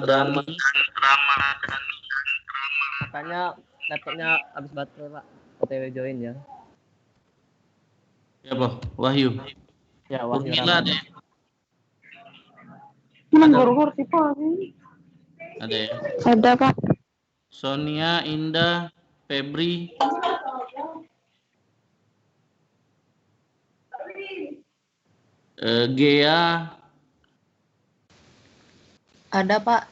Ramadhani. Makanya laptopnya habis baterai, Pak. OTW join ya. Siapa? Wahyu. Ya, Wahyu Urmila Ramadan. deh. Ada ya? Ada, Pak. Sonia, Indah, Febri. Gea. Ada, Pak.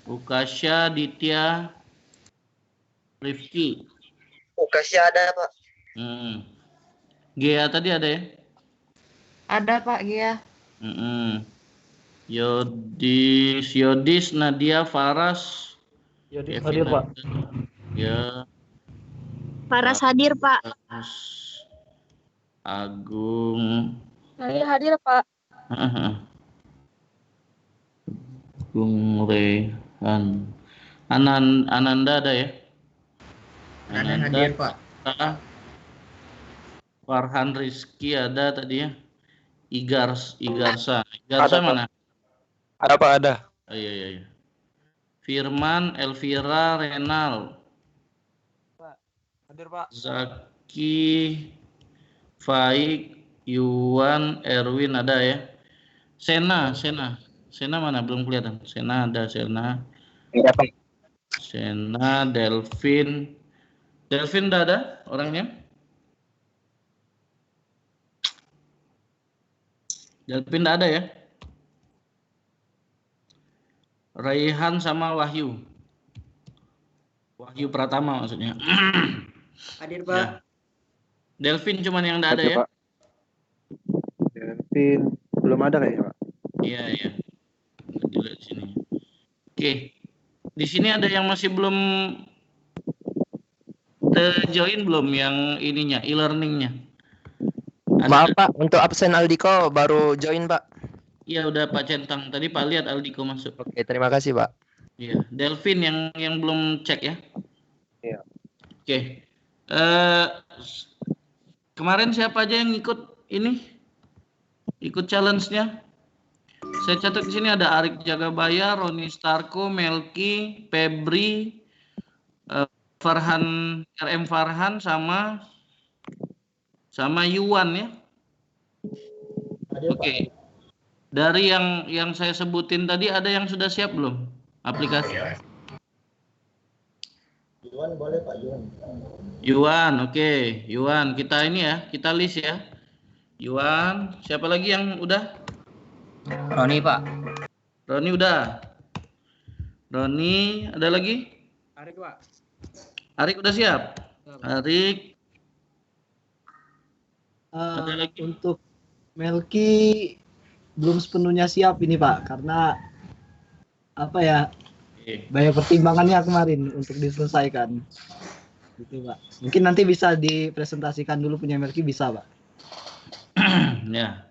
Ukasha, Ditya, Rifki. Ukasha ada, Pak. Gea tadi ada ya? Ada, Pak, Gia. Yodis, Nadia, Faras. Yodis Kevin hadir, Pak. Ya. Faras hadir, Pak. Agung. Saya hadir, Pak. Agung Rehan. Ananda ada ya? Ananda hadir, Pak. Farhan Rizky ada tadi ya? Igarsa mana? Ada, Pak, ada. Oh, iya. Firman, Elvira, Renal. Pak, hadir, Pak. Zaki, Faik, Yuwan, Erwin ada ya? Sena mana? Belum kelihatan. Sena ada, Sena. Iya, Pak. Sena, Delvin udah ada orangnya? Delvin udah ada ya? Raihan sama Wahyu Pratama maksudnya. Hadir, Pak. Ya. Delvin cuman yang enggak ada ya? Pak. Delvin belum ada kayaknya, Pak. Iya. Dilihat sini. Oke. Di sini ada yang masih belum join belum yang ininya, e-learningnya? Maaf, Pak, untuk absen Aldiko baru join, Pak. Iya, udah Pak Centang. Tadi Pak lihat Aldiko masuk. Oke, terima kasih, Pak. Iya, Delvin yang belum cek ya. Iya. Oke. Kemarin siapa aja yang ikut ini? Ikut challenge-nya? Saya catat di sini ada Arik Jagabaya, Roni Starko, Melki, Febri, Farhan, RM Farhan sama Yuwan ya. Oke. Dari yang saya sebutin tadi ada yang sudah siap belum aplikasi? Yuwan boleh, Pak, Yuwan. Yuwan, oke. Yuwan, kita ini ya, kita list ya. Yuwan, siapa lagi yang udah? Roni, Pak. Roni udah. Roni, ada lagi? Arik, Pak. Arik udah siap? Arik. Ada lagi? Untuk Melki belum sepenuhnya siap ini, Pak, karena apa ya, banyak pertimbangannya kemarin untuk diselesaikan gitu, Pak. Mungkin nanti bisa dipresentasikan dulu punya Melki, bisa, Pak. Ya,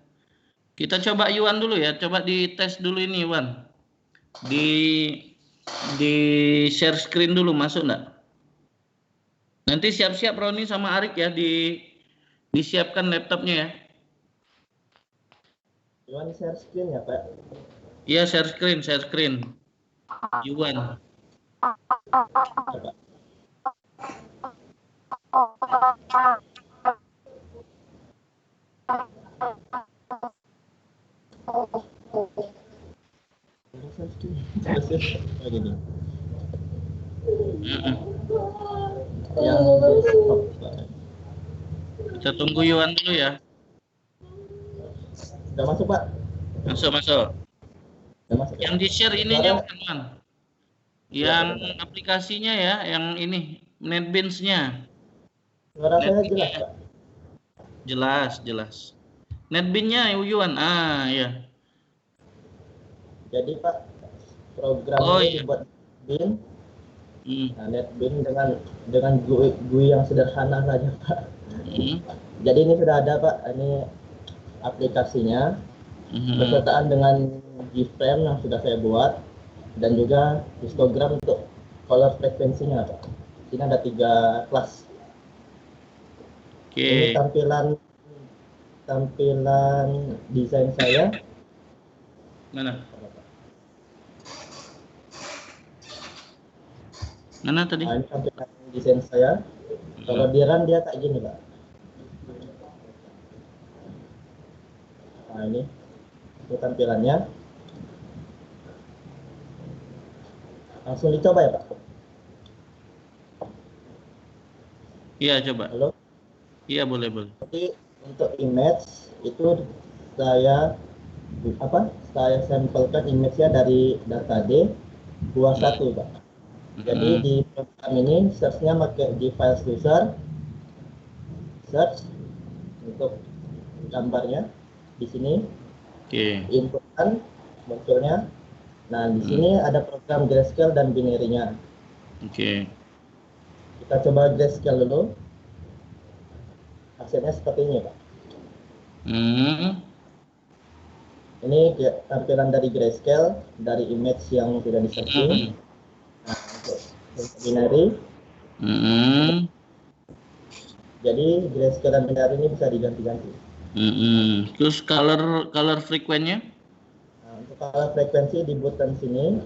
kita coba Yuwan dulu ya, coba dites dulu ini Yuwan, di share screen dulu, masuk enggak? Nanti siap-siap Roni sama Arik ya, disiapkan laptopnya ya. Yuwan share screen ya, Pak? Iya, share screen. Yuwan. Yang desktop, Pak. Kita tunggu Yuwan dulu ya. Sudah masuk, Pak? Masuk. Sudah masuk. Yang di share ininya bukan? Yang aplikasinya ya, yang ini NetBeans-nya. Suara saya jelas, Pak? Jelas. NetBeans-nya Yuwan. Ya. Jadi, Pak, program ini dibuat BIN. Nah, NetBeans dengan GUI yang sederhana saja, Pak. Jadi ini sudah ada, Pak, ini aplikasinya bersertaan dengan Gframe yang sudah saya buat dan juga histogram untuk color frekuensinya, Pak. Ini ada 3 kelas. Ini tampilan desain saya. Mana? Mana tadi? Nah, ini tampilan desain saya. Kalau di run dia kayak gini, Pak. Nah, ini tampilannya. Langsung dicoba ya, Pak? Iya, coba. Halo? Iya, boleh. Jadi untuk image itu saya sampelkan image-nya dari data D21, Pak. Jadi di program ini search-nya pakai di file user, search untuk gambarnya di sini. Oke. Inputkan munculnya. Nah, di sini ada program grayscale dan binary-nya. Oke. Kita coba grayscale dulu. Hasilnya seperti ini, Pak. Ini tampilan dari grayscale, dari image yang sudah di-searching. Nah, untuk binary. Jadi grayscale dan binary ini bisa diganti-ganti. Terus color frequency-nya? Nah, untuk color frekuensi di button sini.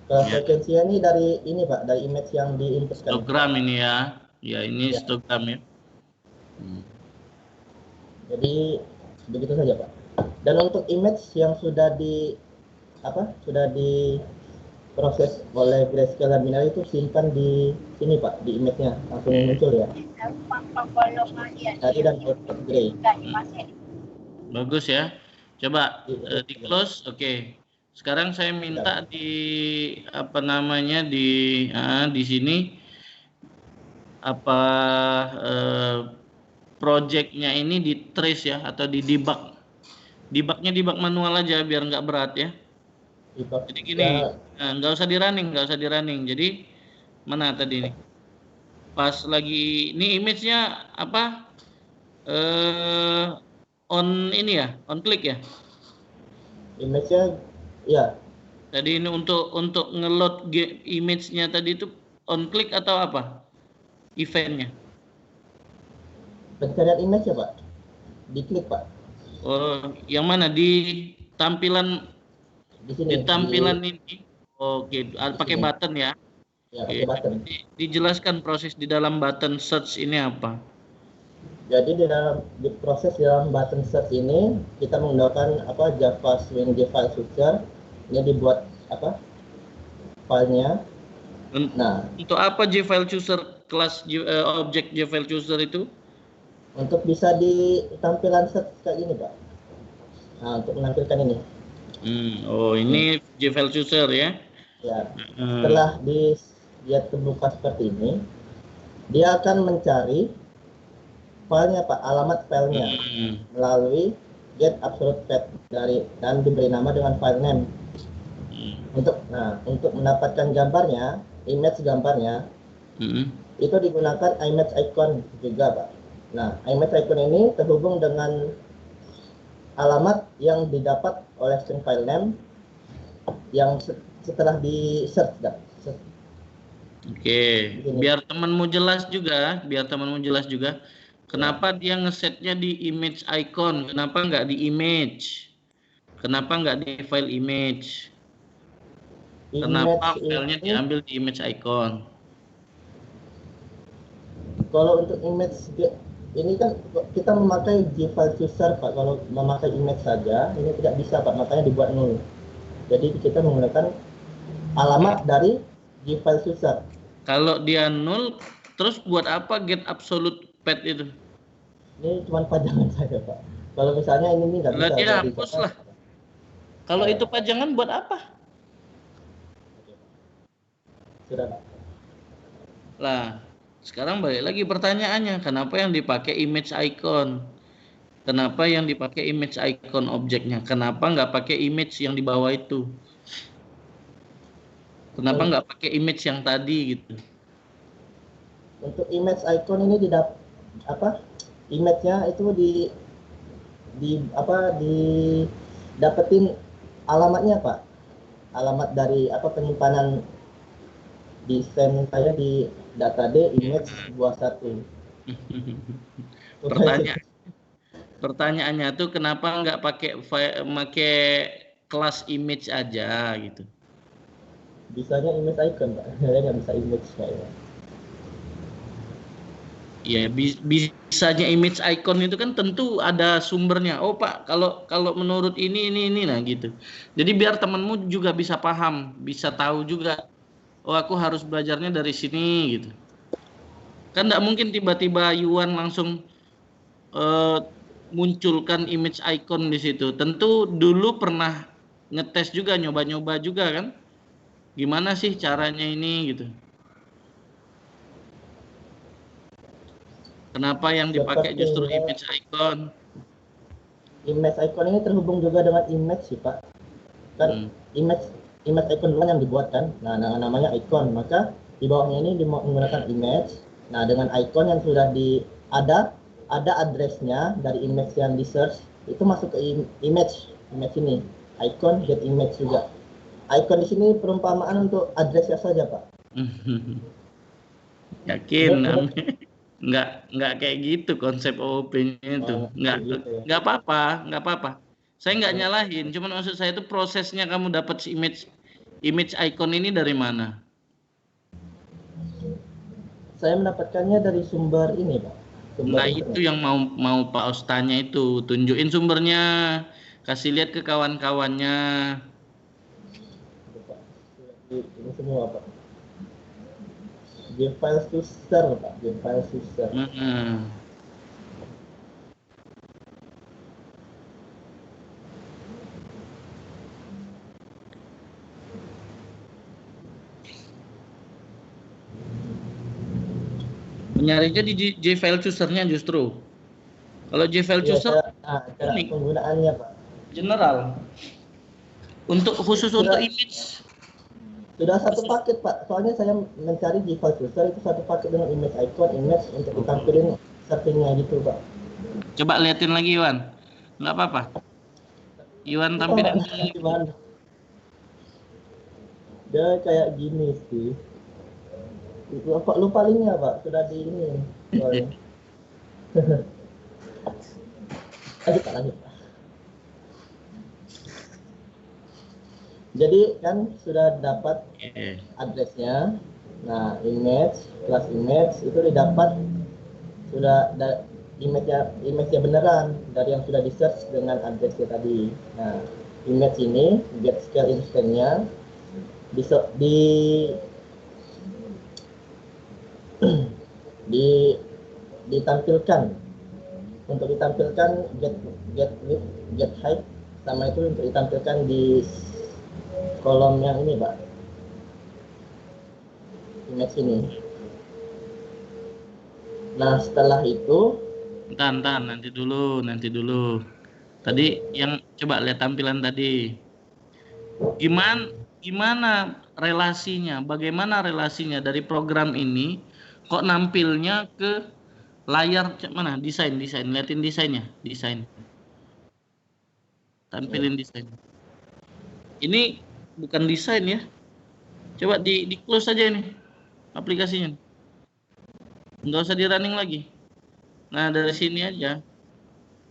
Color frekuensinya ini dari ini, Pak, dari image yang diinputkan. Histogram ini ya. Ya, ini histogram ya. Jadi begitu saja, Pak. Dan untuk image yang sudah diproses oleh grayscale dan binary itu simpan di sini, Pak, di image-nya langsung muncul ya. Tadi dan output gray. Bagus ya. Coba di close. Oke. Sekarang saya minta di di sini projectnya ini di trace ya, atau di debug. Debugnya debug manual aja biar nggak berat ya. Jadi gini, nggak usah di running. Jadi mana tadi nih? Pas lagi ini image-nya on click ya? Image-nya ya. Tadi ini untuk ngeload image-nya tadi itu on click atau apa? Eventnya? Pencarian image ya, Pak? Diklik, Pak. Oh, yang mana di tampilan di sini? Di tampilan ini. Oke, pakai button ya. Ya, pakai button. Dijelaskan proses di dalam button search ini apa? Jadi proses dalam button search ini kita menggunakan Java Swing File Switcher. Ini dibuat filenya. Nah, untuk apa JFile Chooser, kelas objek JFile Chooser itu? Untuk bisa di tampilan search kayak gini, Pak. Nah, untuk menampilkan ini. Oh, ini JFile Chooser ya? Ya. Setelah dia terbuka seperti ini, dia akan mencari filenya, Pak, alamat filenya melalui get absolute path dan diberi nama dengan file name. Untuk mendapatkan gambarnya, image gambarnya, itu digunakan image icon juga, Pak. Nah, image icon ini terhubung dengan alamat yang didapat oleh string file name yang setelah di search. Oke, biar temanmu jelas juga. Kenapa dia ngesetnya di image icon? Kenapa nggak di image? Kenapa nggak di file image? Kenapa filenya diambil di image icon? Kalau untuk image ini kan kita memakai JFile Chooser, Pak. Kalau memakai image saja ini tidak bisa, Pak. Makanya dibuat 0. Jadi kita menggunakan alamat dari JFile Chooser. Kalau dia 0, terus buat apa get absolute path itu? Ini cuma pajangan saja, Pak. Kalau misalnya ini nggak bisa. Dia hapus lah. Kalau itu pajangan buat apa? Sudah, Pak. Lah, sekarang balik lagi pertanyaannya, kenapa yang dipakai image icon? Kenapa yang dipakai image icon objeknya? Kenapa nggak pakai image yang di bawah itu? Kenapa nggak pakai image yang tadi gitu? Untuk image icon ini image-nya itu dapetin alamatnya, Pak. Alamat dari penyimpanan desain saya di data D image 21. Pertanyaannya tuh kenapa nggak pakai kelas image aja gitu? bisanya image icon Pak. Saya nggak bisa image kayaknya. Ya, bisanya image icon itu kan tentu ada sumbernya. Oh Pak, kalau menurut ini nah gitu. Jadi biar temanmu juga bisa paham, bisa tahu juga. Oh aku harus belajarnya dari sini gitu. Kan nggak mungkin tiba-tiba Yuan langsung munculkan image icon di situ. Tentu dulu pernah ngetes juga, nyoba-nyoba juga kan. Gimana sih caranya ini gitu. Kenapa yang dipakai justru image icon? Image icon ini terhubung juga dengan image sih Pak. Kan image icon dulu yang dibuat kan. Nah, namanya icon. Maka di bawahnya ini menggunakan image. Nah, dengan icon yang sudah ada addressnya dari image yang di search itu masuk ke image ini. Icon get image juga. Icon di sini perumpamaan untuk addressnya saja Pak. Yakin? Nggak kayak gitu konsep OOP-nya itu. Nggak apa-apa. Saya nggak nyalahin, cuman maksud saya itu prosesnya kamu dapat image icon ini dari mana? Saya mendapatkannya dari sumber ini Pak. Nah itu yang mau Pak Os tanya itu, tunjukin sumbernya, kasih lihat ke kawan-kawannya. Ini semua Pak. Di file user Pak, di file user. Mencarinya di JFile chooser-nya justru. Kalau JFile chooser, cara penggunaannya Pak. General. Khusus untuk image. Sudah satu paket Pak, soalnya saya mencari di file chooser itu satu paket dengan image icon, image untuk ditampilin settingnya gitu Pak. Coba liatin lagi Iwan, nggak apa-apa. Iwan tampilin gimana? Dia kayak gini sih. Lupa linknya Pak, sudah di ini. Lanjut Pak. Jadi kan sudah dapat addressnya. Nah, image itu didapat sudah image-nya beneran dari yang sudah di search dengan addressnya tadi. Nah, image ini get scale instance-nya ditampilkan untuk ditampilkan get width, get height sama itu untuk ditampilkan di kolom yang ini Pak, image ini. Nah setelah itu nanti dulu tadi yang coba lihat tampilan tadi gimana relasinya, bagaimana relasinya dari program ini kok nampilnya ke layar mana, desain liatin desainnya, tampilin desain. Ini bukan desain ya. Coba di close saja ini aplikasinya. Nggak usah di running lagi. Nah dari sini aja.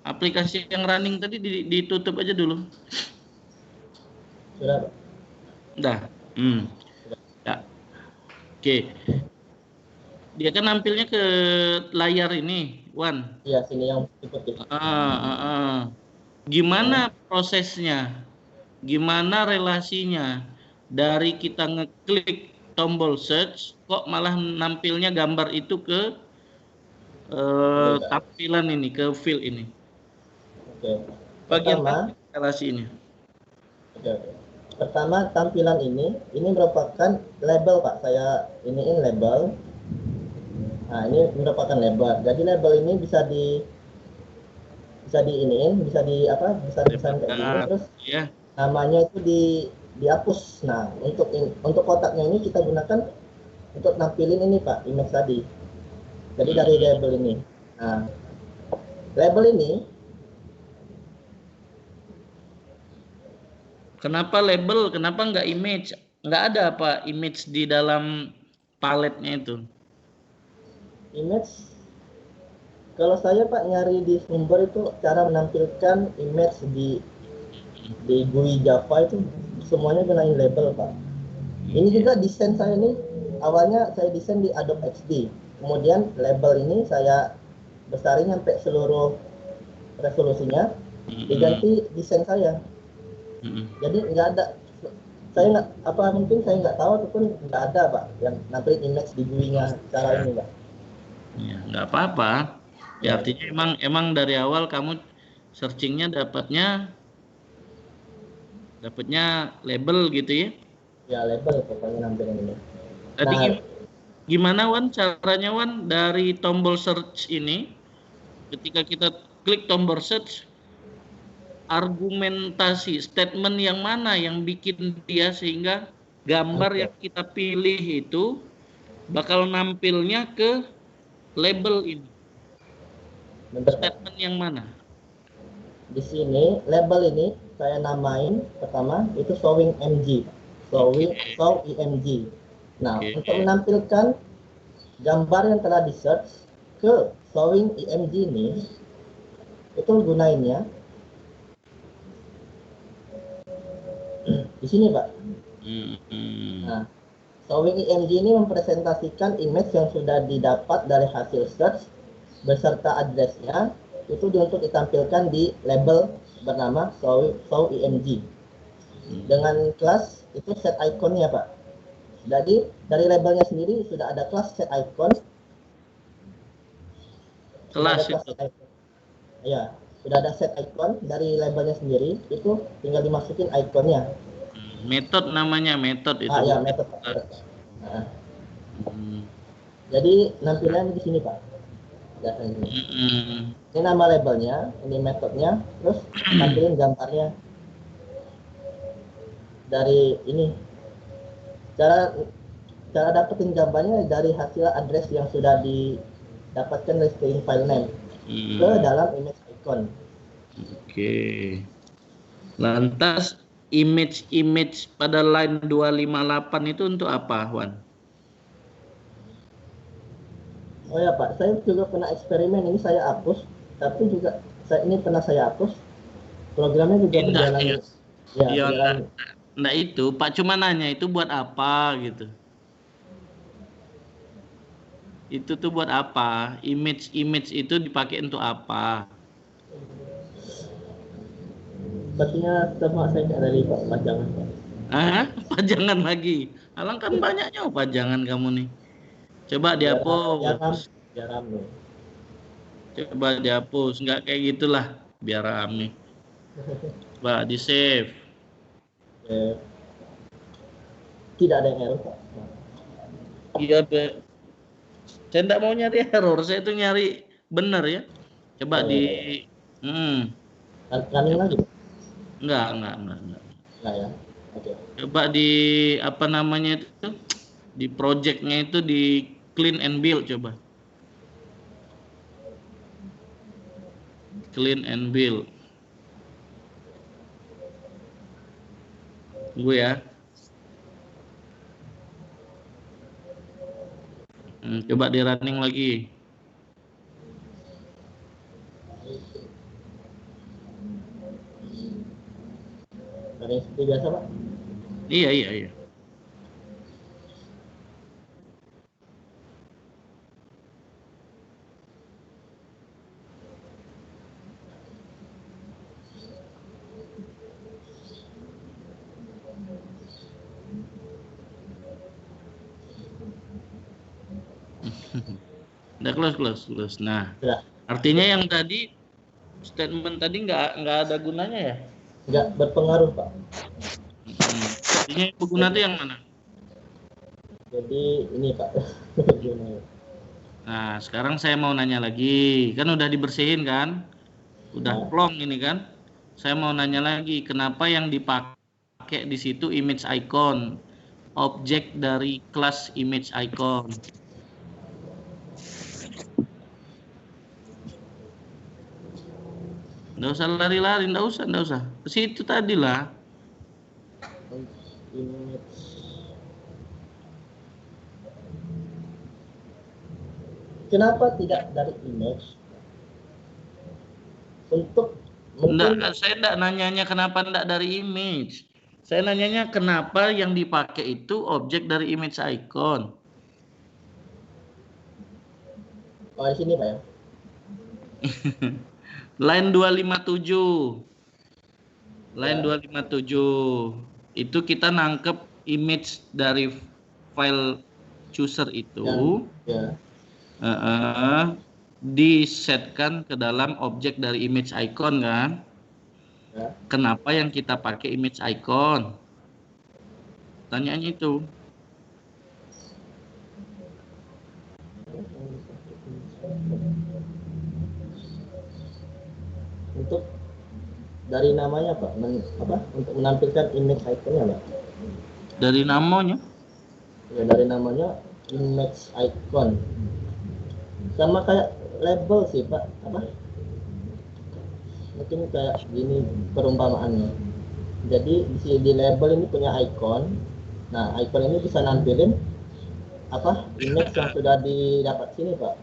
Aplikasi yang running tadi ditutup aja dulu. Sudah. Udah. Ya. Oke. Dia kan nampilnya ke layar ini, Wan. Iya, sini yang putih. Gimana prosesnya? Gimana relasinya dari kita ngeklik tombol search kok malah nampilnya gambar itu ke tampilan ini, ke field ini? Oke. Bagian relasi ini. Oke. Pertama tampilan ini merupakan label Pak. Saya iniin label. Nah ini merupakan label. Jadi label ini bisa diiniin, bisa tulisan kayak gini terus. Yeah. Namanya itu dihapus. Nah, untuk kotaknya ini kita gunakan untuk nampilin ini Pak, image tadi. Jadi dari label ini. Nah, label ini kenapa label? Kenapa nggak image? Nggak ada apa image di dalam paletnya itu? Image. Kalau saya Pak nyari di sumber itu cara menampilkan image di GUI Java itu semuanya gunain label Pak. Ini juga desain saya ini awalnya saya desain di Adobe XD. Kemudian label ini saya besarin sampai seluruh resolusinya, diganti desain saya. Jadi nggak ada, saya nggak mungkin saya nggak tahu ataupun nggak ada Pak yang nampilin image di GUI-nya cara ini Pak. Ya nggak apa-apa. Ya artinya emang dari awal kamu searchingnya dapatnya label gitu ya? Ya label pokoknya nampilin ini. Tadi gimana Wan caranya Wan dari tombol search ini, ketika kita klik tombol search, argumentasi statement yang mana yang bikin dia sehingga gambar yang kita pilih itu bakal nampilnya ke label ini? Statement yang mana? Di sini label ini saya namain pertama itu showing MG, show IMG. Nah, untuk menampilkan gambar yang telah di search ke showing IMG ini, itu gunainnya di sini Pak. Nah, showing IMG ini mempresentasikan image yang sudah didapat dari hasil search beserta addressnya, itu untuk ditampilkan di label bernama show IMG. Dengan kelas itu set iconnya Pak. Jadi dari labelnya sendiri sudah ada kelas set icon. Kelas itu. Ya, sudah ada set icon dari labelnya sendiri, itu tinggal dimasukin iconnya. Metode namanya, metode itu. Ya, metode. Nah. Jadi nampilannya di sini Pak. Ini nama labelnya, ini metodenya, terus tampilin gambarnya. Dari ini cara dapetin gambarnya dari hasil address yang sudah didapatkan dari string file name ke dalam image icon. Oke. Lantas image pada line 258 itu untuk apa, Wan? Oh ya Pak, saya juga pernah eksperimen ini, saya hapus, tapi juga ini pernah saya hapus. Programnya juga berjalan. Ya, enggak itu, Pak cuma nanya itu buat apa gitu. Itu tuh buat apa? Image itu dipakai untuk apa? Sepertinya sama saya nggak ada Pak, pajangan Pak. Pajangan lagi. Alang kan banyaknya pajangan kamu nih. Coba dihapus. Biar rame. Coba dihapus, nggak kayak gitulah, biar rame. Coba di save. Tidak ada yang error Pak. Iya, saya tidak mau nyari error, saya itu nyari benar ya. Coba di running lagi? Enggak. Enggak ya. Oke. Coba di apa namanya itu? Di projectnya itu di clean and build coba. Clean and build. Tunggu ya. Coba di running lagi. Running seperti biasa Pak? Iya. Udah close. Nah, artinya yang tadi statement tadi nggak ada gunanya ya? Nggak berpengaruh Pak. Artinya yang berguna itu yang mana? Jadi ini Pak. Nah, sekarang saya mau nanya lagi. Kan udah dibersihin kan? Udah plong ini kan? Saya mau nanya lagi, kenapa yang dipakai di situ image icon? Objek dari kelas image icon. Nggak usah lari-lari, nggak usah. Ke situ tadi lah. Kenapa tidak dari image? Untuk Enggak, saya enggak nanyanya kenapa enggak dari image. Saya nanyanya kenapa yang dipakai itu objek dari image icon. Oh, di sini Pak ya. Line 257. Line 257. Itu kita nangkep image dari file chooser itu. Disetkan ke dalam objek dari image icon kan. Kenapa yang kita pakai image icon? Tanyaannya itu. Untuk dari namanya Pak, untuk menampilkan image iconnya Pak. Dari namanya? Ya, dari namanya image icon. Sama kayak label sih Pak, mungkin kayak gini perumpamaannya. Jadi di label ini punya icon. Nah, icon ini bisa nampilin image yang sudah didapat sini Pak.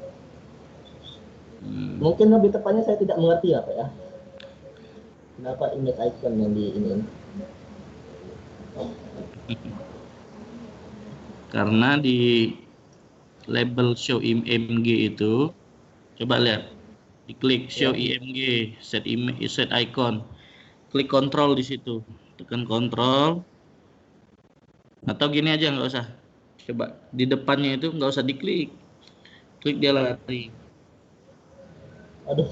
Mungkin lebih tepatnya saya tidak mengerti ya Pak ya. Kenapa image icon yang di ini? Karena di label show img itu, coba lihat, diklik show img, set image, set icon, klik control di situ, tekan control, atau gini aja nggak usah, coba di depannya itu nggak usah diklik, klik dia lari. Aduh.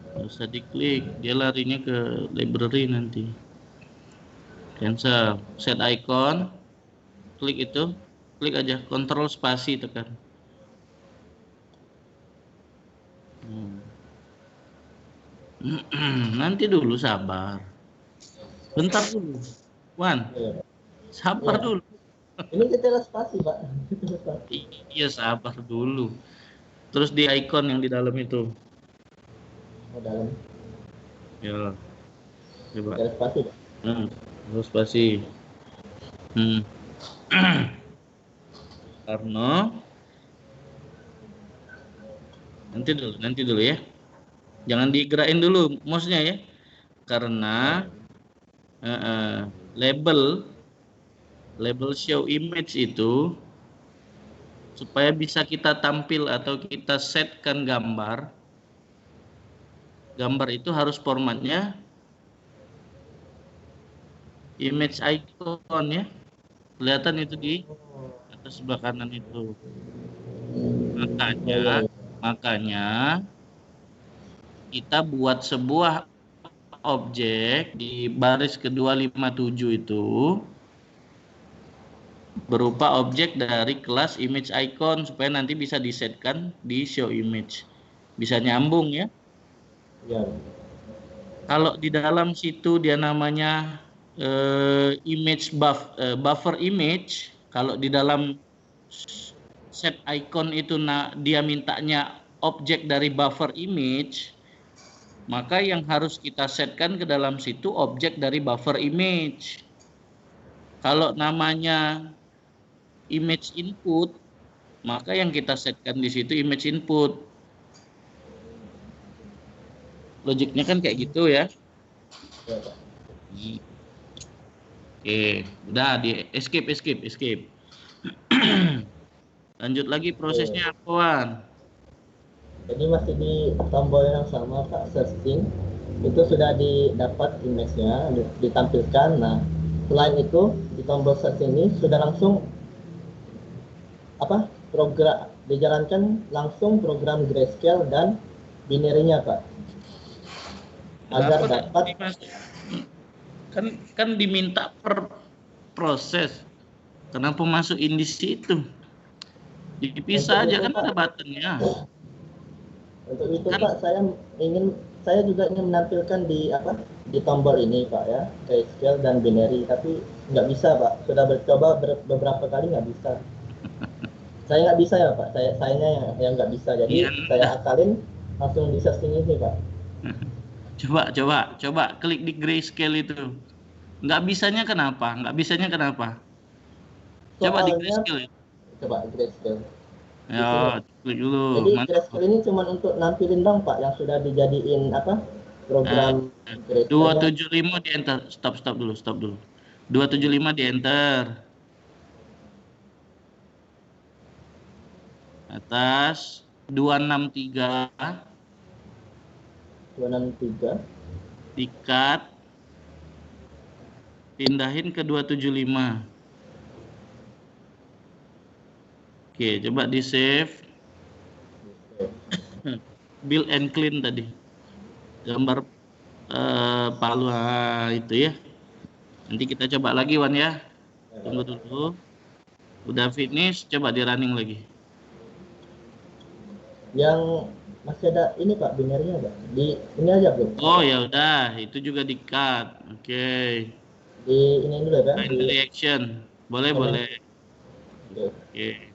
Nggak usah diklik, dia larinya ke library nanti. Cancel, set icon, klik itu, klik aja, control spasi tekan. Nanti dulu, sabar. Bentar dulu, Wan. Sabar dulu. Ini kita spasi Pak. Iya, sabar dulu. Terus di icon yang di dalam itu. Oh, dalam. Ya. Coba. Spasi Pak. Terus spasi. Karena nanti dulu ya. Jangan digerakin dulu mouse-nya ya. Karena label show image itu supaya bisa kita tampil atau kita setkan gambar itu harus formatnya image icon ya. Kelihatan itu di atas sebelah kanan itu. Makanya kita buat sebuah objek di baris ke-257 itu berupa objek dari kelas image icon supaya nanti bisa disetkan di show image. Bisa nyambung ya. Ya. Kalau di dalam situ dia namanya image buffer image, kalau di dalam set icon itu dia mintanya objek dari buffer image, maka yang harus kita setkan ke dalam situ objek dari buffer image. Kalau namanya image input, maka yang kita setkan di situ image input. Logiknya kan kayak gitu ya. Oke, udah di escape. Lanjut lagi prosesnya apaan? Jadi masih di tombol yang sama Pak, searching. Itu sudah didapat image-nya, ditampilkan. Nah, selain itu di tombol search ini sudah langsung program dijalankan langsung program grayscale dan binary-nya Pak. Agar dapat kan diminta per proses. Kenapa masukin di situ? Dipisah aja kan ada buttonnya. Untuk itu Pak, saya juga ingin menampilkan di tombol ini Pak ya, grayscale dan binary, tapi nggak bisa Pak. Sudah bercoba beberapa kali nggak bisa. Saya nggak bisa ya Pak. Sayanya yang nggak bisa. Jadi saya akalin langsung di searching ini Pak. Coba klik di grayscale itu. Nggak bisanya kenapa? Coba di grayscale. Coba grayscale. Ya, klik dulu. Jadi grayscale ini cuma untuk nampilin dong Pak yang sudah dijadiin program 275 di enter. Stop dulu. 275 di enter. Atas 263 dikat, pindahin ke 275. Oke, coba di save. Build and clean tadi. Gambar palu itu ya. Nanti kita coba lagi Wan ya. Tunggu dulu. Udah finish, coba di running lagi. Yang masih ada ini Pak, binernya Pak. Di ini aja belum? Oh ya udah, itu juga di cut. Oke. Di ini dulu ya Pak. Binary action. Boleh. Oke.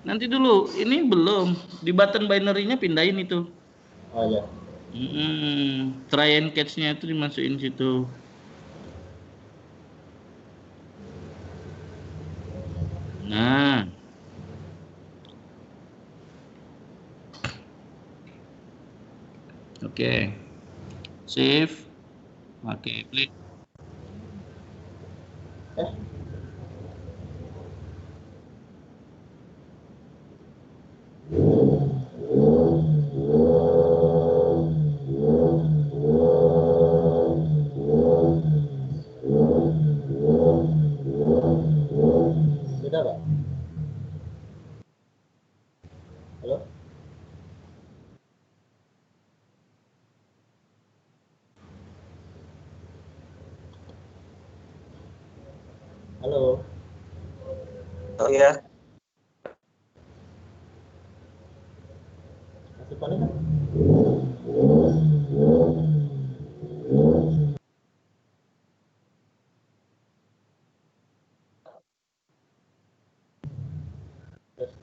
Nanti dulu, ini belum di button binary-nya pindahin itu. Oh ya. Try and catch-nya itu dimasukin situ. Nah. Oke. Save. Oke, klik. Sudah Pak? Halo? Halo? Oh ya. Masih panik kan?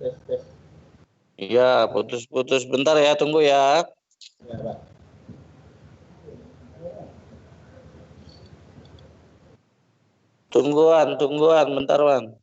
Tes. Iya, putus-putus bentar ya, tunggu ya. Ya Pak. Tungguan, bentar Wan.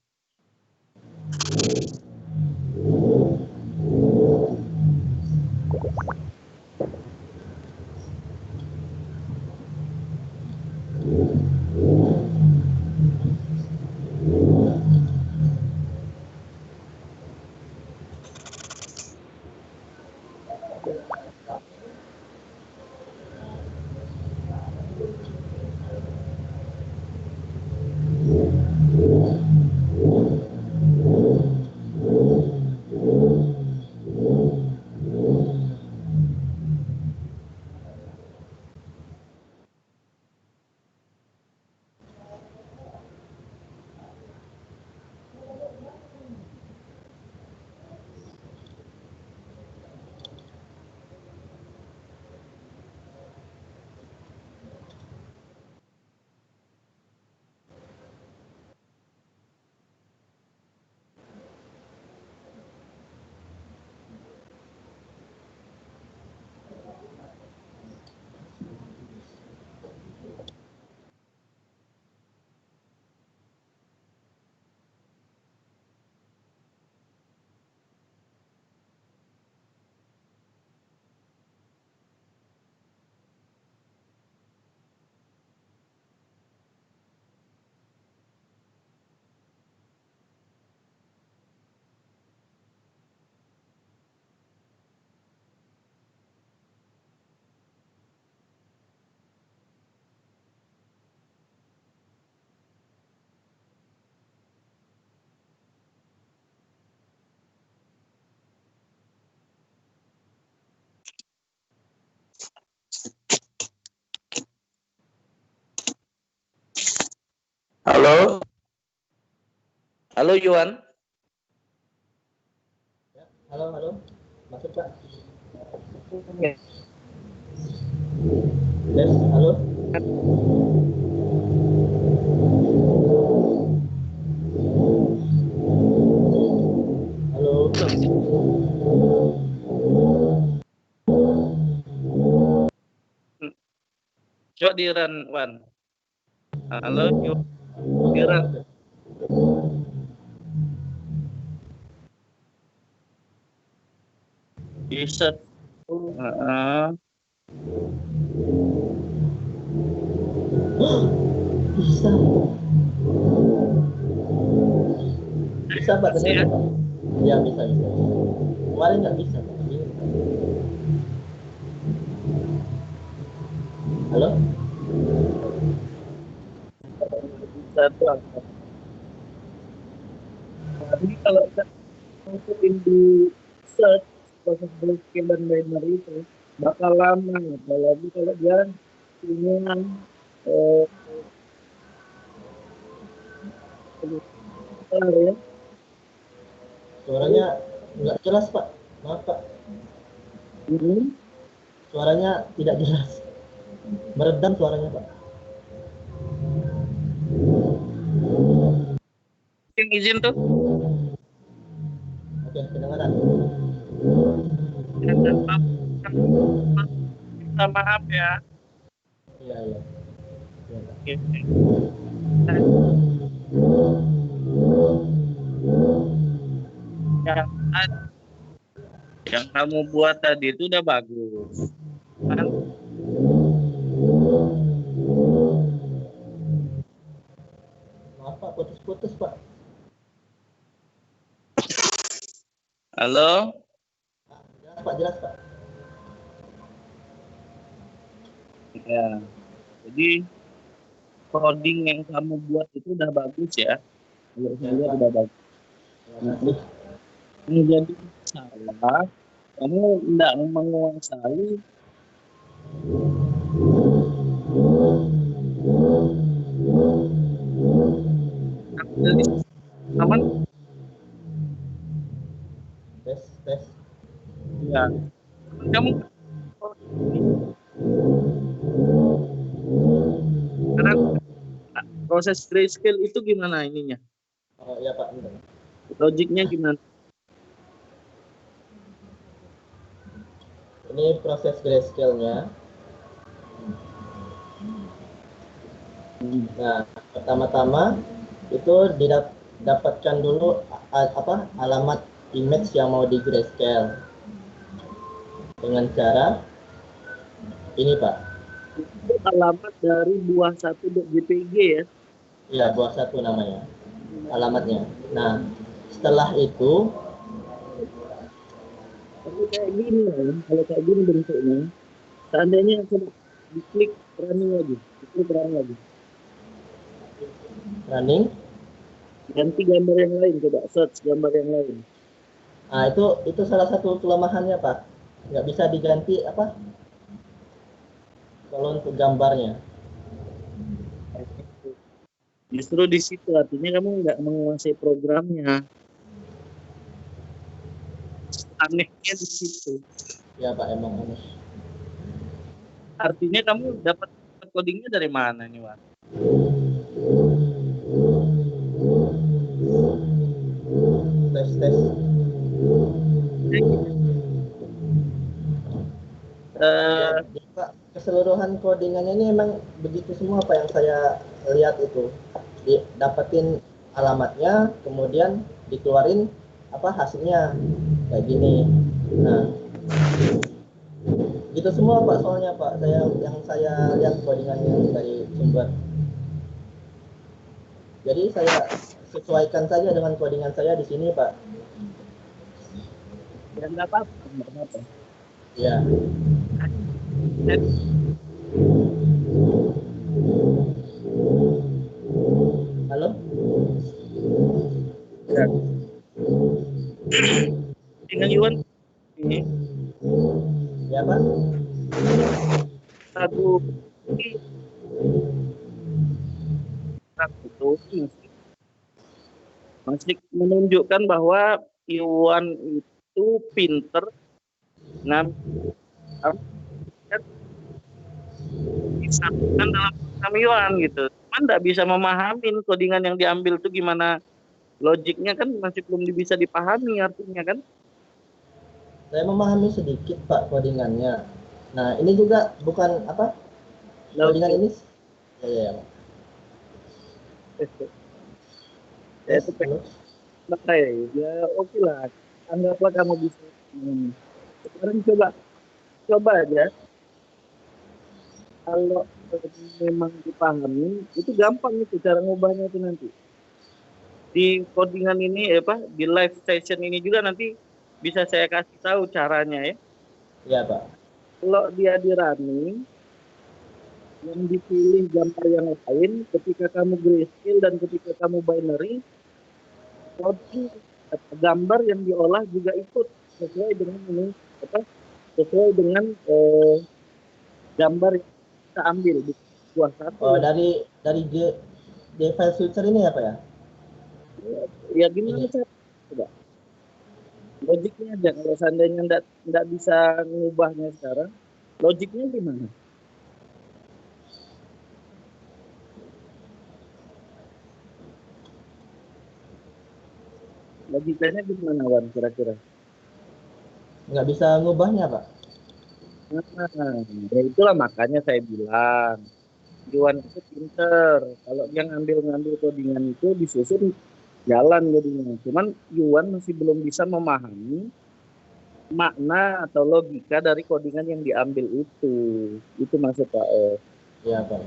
Halo? Halo Yuan? Halo. Masuk Pak. Yes. Tes, halo? Halo? Coba di run Wan. Halo Yuan? Di run. Bisa. Bisa. Bisa Pak, ternyata Pak. Ya bisa. Kemarin nggak bisa Pak. Halo? Satu angka. Jadi kalau kita masukin di search proses grayscale dan binary itu bakal lama, apalagi kalau dia punya ya. Suaranya nggak jelas Pak. Maaf Pak. Suaranya tidak jelas. Meredam suaranya Pak. Yang izin tuh. Oke, kedengaran. Minta maaf ya. Iya. Oke. Yang kamu buat tadi itu udah bagus. Kan? Maaf Pak, putus-putus Pak. Halo? Jelas Pak. Ya. Jadi coding yang kamu buat itu udah bagus ya. Kalau saya lihat udah bagus. Jadi salah, kamu tidak menguasai aman. Tes. Ya. Kamu sekarang proses grayscale itu gimana ininya? Oh iya Pak. Logiknya gimana? Ini proses grayscale-nya. Nah, pertama-tama itu didapatkan dulu alamat image yang mau di grayscale dengan cara ini Pak. Itu alamat dari buah 1.jpg ya? Iya, buah 1 namanya alamatnya. Nah, setelah itu kayak gini kan, kalau kayak gini bentuknya, seandainya coba diklik running lagi, running, ganti gambar yang lain, coba search gambar yang lain. Nah, itu salah satu kelemahannya Pak, nggak bisa diganti kalau untuk gambarnya. Justru di situ artinya kamu nggak menguasai programnya. Anehnya di situ. Ya Pak, emang aneh. Artinya kamu dapat codingnya dari mana nih, Wan? Tes. Pak, keseluruhan codingannya ini emang begitu semua Pak yang saya lihat itu. Dapetin alamatnya, kemudian dikeluarin hasilnya kayak gini. Nah, itu semua Pak, soalnya Pak, yang saya lihat codingannya dari sumber. Jadi saya sesuaikan saja dengan codingan saya di sini Pak. Ya nggak apa-apa. Ya. Halo? Ya. Dengan Iwan ini. Ya Pak. Satu masih menunjukkan bahwa Iwan itu pinter disatukan dalam program Iwan gitu. Cuman nggak bisa memahami codingan yang diambil itu gimana, logiknya kan masih belum bisa dipahami artinya kan. Saya memahami sedikit Pak codingannya. Nah, ini juga bukan codingan ini. Ya. Ya oke lah, anggaplah kamu bisa. Sekarang coba aja Kalau memang dipahami, itu gampang itu cara ngubahnya itu nanti. Di codingan ini di live session ini juga nanti bisa saya kasih tahu caranya ya. Iya Pak. Kalau dia di running, yang dipilih gambar yang lain, ketika kamu grayscale dan ketika kamu binary, coding gambar yang diolah juga ikut sesuai dengan ini sesuai dengan gambar yang kita ambil di buah satu. Oh, dari file switcher ini ya Pak ya? Ya gimana cara? Coba. Logiknya aja kalau seandainya enggak bisa mengubahnya sekarang, logiknya gimana? Logikanya gimana Wan kira-kira? Nggak bisa ngubahnya Pak? Nah, ya itulah makanya saya bilang Iwan itu pinter. Kalau dia ngambil codingan itu disusun jalan jadinya. Cuman Iwan masih belum bisa memahami makna atau logika dari codingan yang diambil itu. Itu maksud Pak. Iya Pak.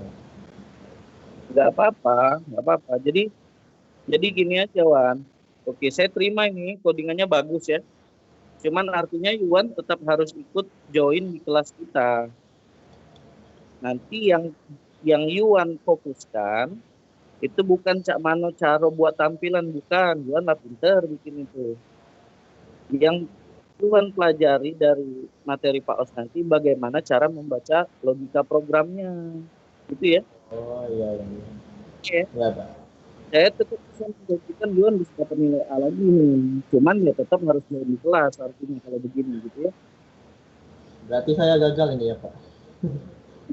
Nggak apa-apa. Jadi gini aja Wan. Oke, saya terima ini codingannya bagus ya. Cuman artinya Iwan tetap harus ikut join di kelas kita. Nanti yang Yuan fokuskan itu bukan Cak Mano Caro buat tampilan, bukan. Yuan lah pinter bikin itu. Yang Yuan pelajari dari materi Pak Os nanti bagaimana cara membaca logika programnya. Gitu ya. Oh iya. Oke. Iya Pak. Saya tetap bisa menjadikan Yuan bisa dapat nilai A lagi nih. Cuman ya tetap harus di kelas artinya kalau begini gitu ya. Berarti saya gagal ini ya Pak?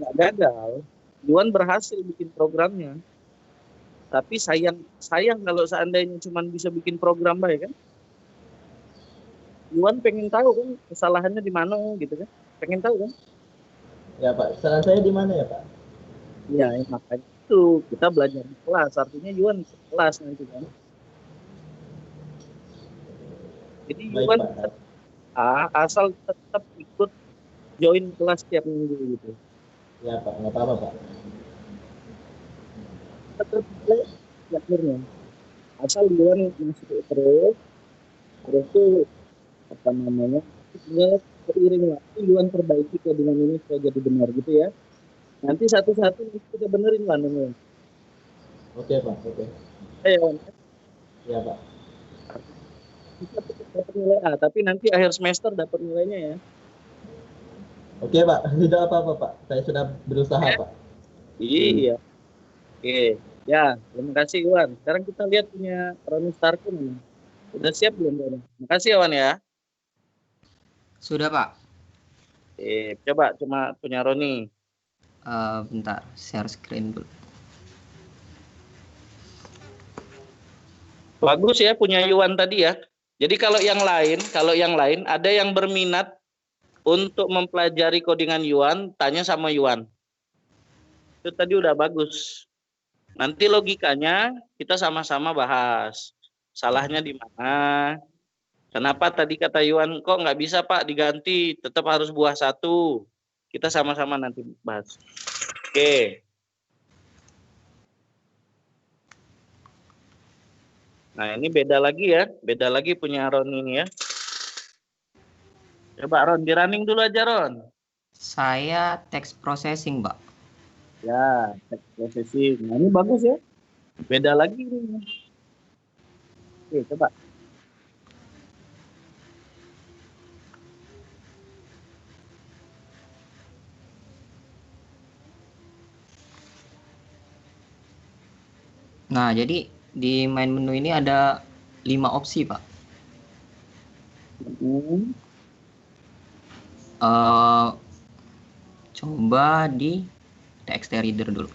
Nggak gagal. Yuan berhasil bikin programnya. Tapi sayang kalau seandainya cuma bisa bikin program baik kan. Yuan pengen tahu kan kesalahannya di mana gitu kan. Pengen tahu kan? Ya Pak, saran saya di mana ya Pak? Ya makanya itu kita belajar di kelas. Artinya Yuan di kelas nanti kan. Jadi Baik, Yuan Pak. asal tetap ikut join kelas tiap minggu gitu. Ya Pak, nggak apa-apa Pak. Tetap akhirnya asal Yuan masuk terus tuh apa namanya tinggal seiring waktu Yuan perbaiki codingan ini supaya jadi benar gitu ya. Nanti satu-satu kita benerin lah nih. Oke Pak, oke. Ayo. Ya Pak. Kita dapat nilai A, tapi nanti akhir semester dapat nilainya ya. Oke Pak, tidak apa-apa Pak. Saya sudah berusaha Pak. Iya. Oke. Ya, terima kasih Yuan. Sekarang kita lihat punya Roni Starkun. Udah siap belum Roni? Makasih ya Wan ya. Sudah Pak. Coba cuma punya Roni. Bentar, share screen dulu. Bagus ya punya Yuan tadi ya. Jadi kalau yang lain ada yang berminat untuk mempelajari codingan Yuan, tanya sama Yuan. Itu tadi udah bagus. Nanti logikanya kita sama-sama bahas. Salahnya di mana? Kenapa tadi kata Yuan kok nggak bisa Pak diganti, tetap harus buah satu. Kita sama-sama nanti bahas. Oke. Nah ini beda lagi ya, beda lagi punya Ron ini ya. Coba Ron, di running dulu aja Ron. Saya text processing, Pak. Ya, text processing. Nah ini bagus ya. Beda lagi ini. Oke, coba. Nah, jadi di main menu ini ada 5 opsi, Pak. Coba di TXT Reader dulu.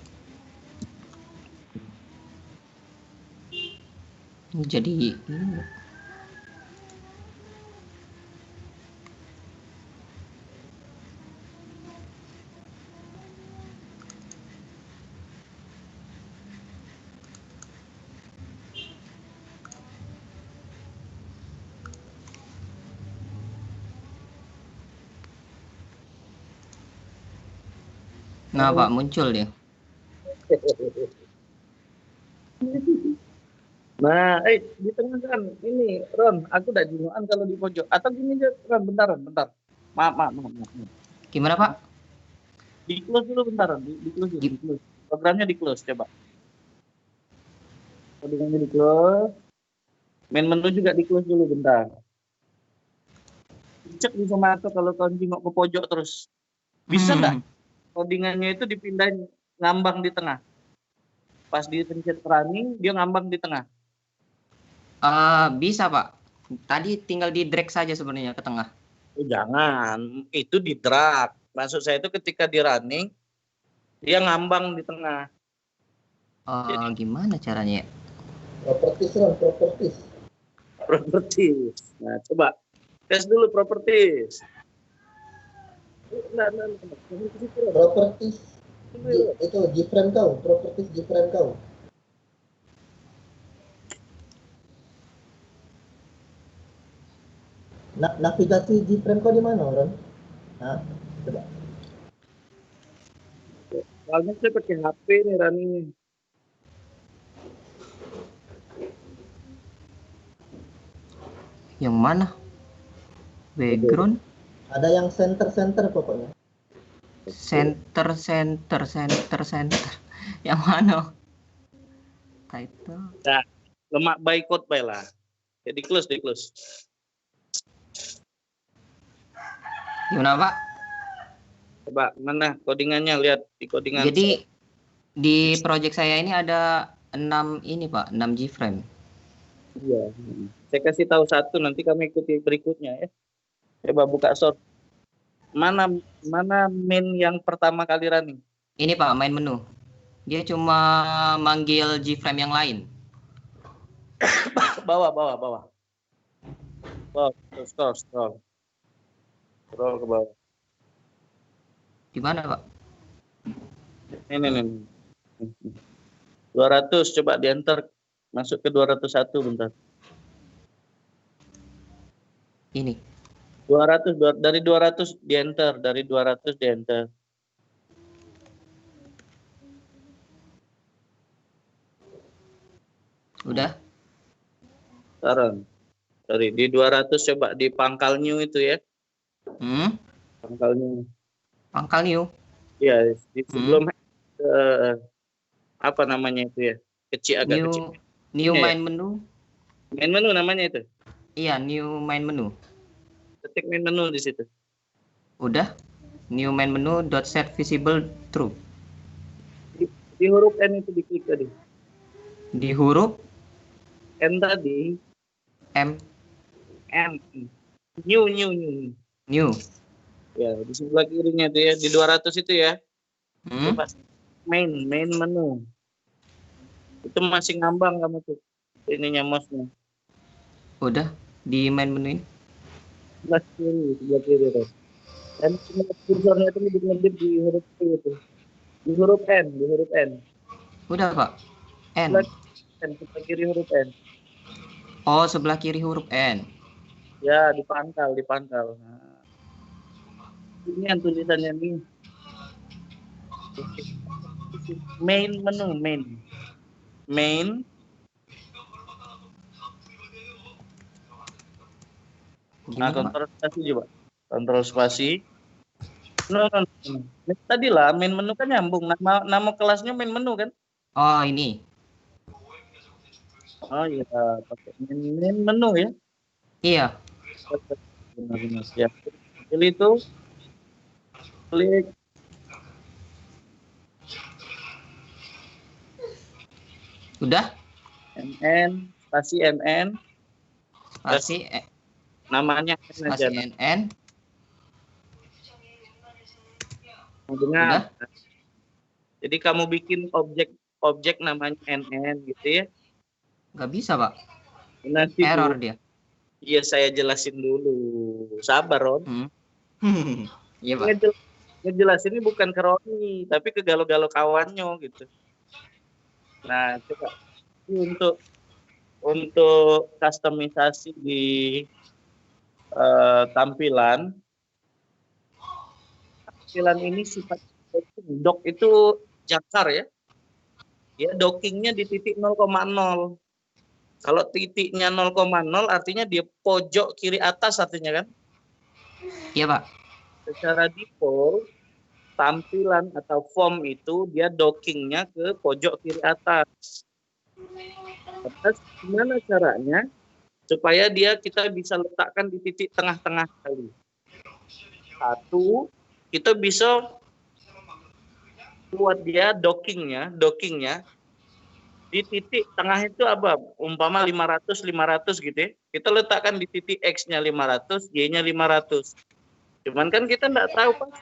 Jadi Nah, Pak, muncul dia. Nah, di tengah kan ini Ron, aku udah jingoan kalau di pojok. Atau gini aja, Ron, bentar. Maaf. Gimana, Pak? Di close dulu bentar, di close. Programnya di close, coba. Codingannya di close. Main menu juga di close dulu bentar. Cek di Zomato kalau kau jingok ke pojok terus. Bisa nggak? Codingannya itu dipindahin ngambang di tengah. Pas dipencet running, dia ngambang di tengah. Bisa, Pak. Tadi tinggal di drag saja sebenarnya ke tengah. Jangan, itu di drag. Maksud saya itu ketika di running, dia ngambang di tengah. Gimana caranya? Properties. Nah, coba tes dulu properties. Properties. Itu Gframe kau, properties Gframe kau. Navigasi Gframe kau di mana, Ron? Nah, coba. Soalnya saya pakai HP nih running. Yang mana? Background? Ada yang center pokoknya. Center. Yang mana? Title. Nah, lemak by code by lah. Jadi close. Gimana, Pak? Coba mana codingannya, lihat di codingan. Jadi di project saya ini ada 6 ini, Pak, 6 Gframe. Iya. Saya kasih tahu satu, nanti kami ikuti berikutnya ya. Coba buka source. Mana main yang pertama kali running? Ini, Pak, main menu. Dia cuma manggil Gframe yang lain. Bawah. Scroll ke bawah. Di mana, Pak? Ini. 200, coba di enter. Masuk ke 201 bentar. Ini. 200 dari 200 di enter, Udah? Sekarang. Sorry, di 200 coba di pangkal new itu ya. Pangkal new. Iya, di sebelum apa namanya itu ya? Kecil. New main menu. Main menu namanya itu. Iya, new main menu. Ketik main menu di situ. Udah. New main menu .set visible true. Di huruf N itu diklik tadi. Di huruf N tadi. M. New. Ya, di sebelah kirinya itu ya, di 200 itu ya. Main menu. Itu masih ngambang kamu tuh. Ininya mouse-nya. Udah di main menu ini. Sebelah kiri tuh. Dan kursornya itu ngedip di huruf itu. Di huruf N. Udah, Pak. N. Sebelah kiri huruf N. Oh, sebelah kiri huruf N. Ya, di pangkal. Nah. Ini yang tulisannya nih. Main menu. Nah, kontrol spasi coba. Kontrol spasi. No. Tadi lah main menu kan nyambung. Nama kelasnya main menu kan? Oh, ini. Oh iya, pakai main menu ya? Iya. Benar. Ya. Pilih itu. Klik. Udah? Spasi MN. Namanya spasi NN. Udah. Jadi kamu bikin objek namanya NN gitu ya? Nggak bisa, Pak. Nanti error dia. Iya, saya jelasin dulu. Sabar, Ron. Iya, Pak. Ngejelasin ini bukan ke Roni, tapi ke galau-galau kawannya gitu. Nah, coba untuk customisasi di tampilan ini Dock itu jangkar ya. Dia dockingnya di titik 0,0. Kalau titiknya 0,0 artinya dia pojok kiri atas artinya kan? Iya, Pak. Secara default tampilan atau form itu dia dockingnya ke pojok kiri atas. Terus gimana caranya supaya kita bisa letakkan di titik tengah-tengah kali? Satu, kita bisa buat dia dockingnya di titik tengah itu apa? Umpama 500 gitu ya. Kita letakkan di titik X-nya 500, Y-nya 500. Cuman kan kita enggak tahu pas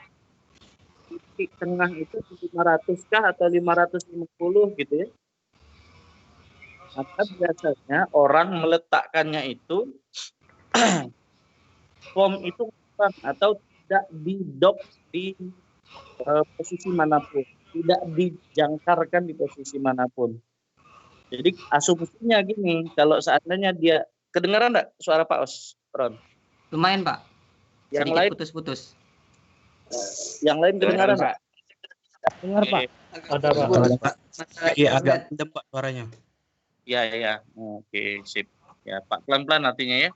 titik tengah itu 500 kah atau 550 gitu ya. Maka biasanya orang meletakkannya itu form itu atau tidak di dock di posisi manapun, tidak dijangkarkan di posisi manapun. Jadi asumsinya gini, kalau seandainya dia kedengaran enggak suara Pak Ron? Lumayan, Pak. Yang Sedikit lain putus-putus. Yang lain kedengaran Pak? Dengar, Pak. Ada Pak. Iya, agak mendem Pak suaranya. Ya. Oke, sip. Ya, Pak, pelan-pelan artinya ya.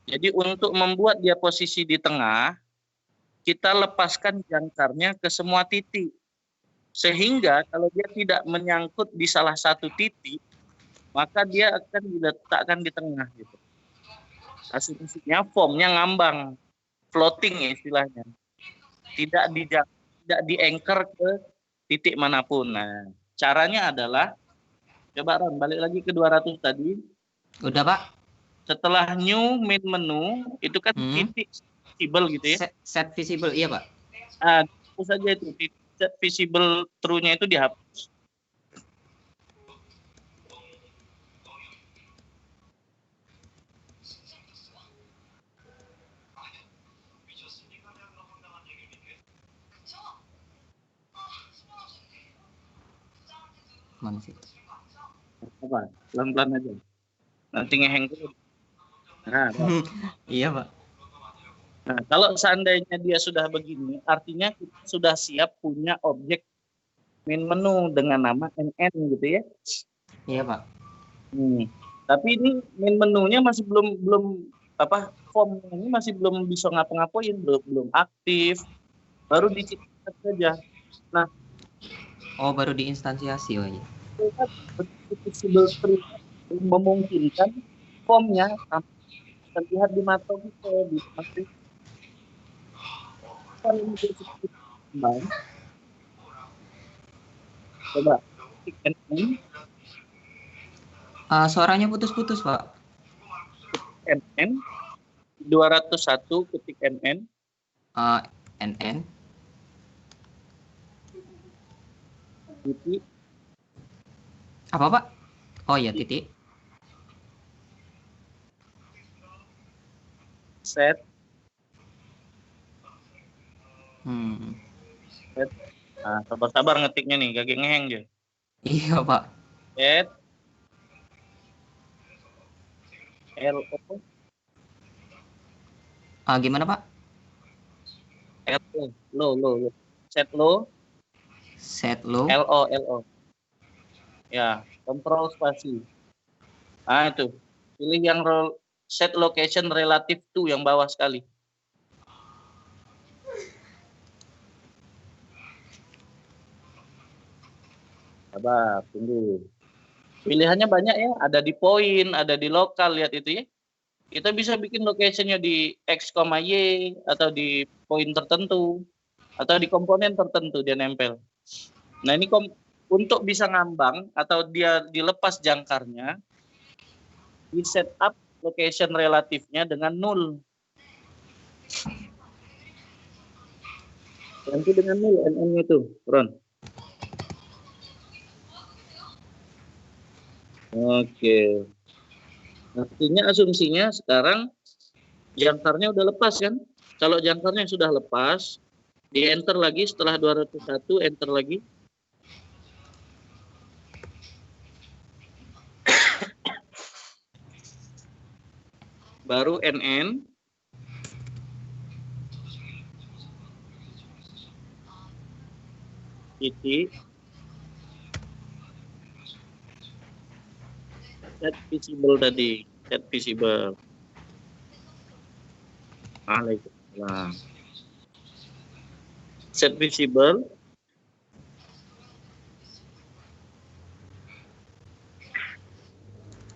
Jadi untuk membuat dia posisi di tengah, kita lepaskan jangkarnya ke semua titik. Sehingga kalau dia tidak menyangkut di salah satu titik, maka dia akan diletakkan di tengah gitu. Asumsinya formnya ngambang, floating ya istilahnya. Tidak di-anchor ke titik manapun. Nah, caranya adalah coba Ron, balik lagi ke 200 tadi. Udah, Pak. Setelah new main menu, itu kan titik visible gitu ya. Set visible, iya, Pak. Nah, hapus saja itu. Set visible true-nya itu dihapus. Mana sih? Apa? Pelan-pelan aja. Nanti ngeheng terus. Nah, Iya, Pak. nah, kalau seandainya dia sudah begini, artinya kita sudah siap punya objek main menu dengan nama NN gitu ya. Iya, Pak. Tapi ini main menunya masih belum form ini masih belum bisa ngapa-ngapain, belum aktif, baru diciptakan saja. Nah, baru diinstansiasi ya. Visible tree memungkinkan formnya terlihat di mata kita di masing coba NN. Suaranya putus-putus, Pak. NN 201 ketik NN. NN. Titik. Apa, Pak? Oh iya, titik. Set. Set. Nah, sabar-sabar ngetiknya nih, gak ngeheng aja. Iya, Pak. Set. LO. Gimana, Pak? Lo. Set lo. Set lo. LO. Ya, kontrol spasi. Nah, itu. Pilih yang set location relative to yang bawah sekali. Sabar, tunggu. Pilihannya banyak ya, ada di point, ada di lokal, lihat itu ya. Kita bisa bikin locationnya di X, Y, atau di point tertentu, atau di komponen tertentu dia nempel. Nah ini untuk bisa ngambang, atau dia dilepas jangkarnya, di setup location relatifnya dengan 0. Ganti dengan 0 NN itu, Ron. Oke. Artinya asumsinya sekarang jangkarnya udah lepas kan? Kalau jangkarnya sudah lepas, di enter lagi setelah 201, enter lagi. Baru NN. titik set visible tadi, set visible. Waalaikumsalam. Set visible.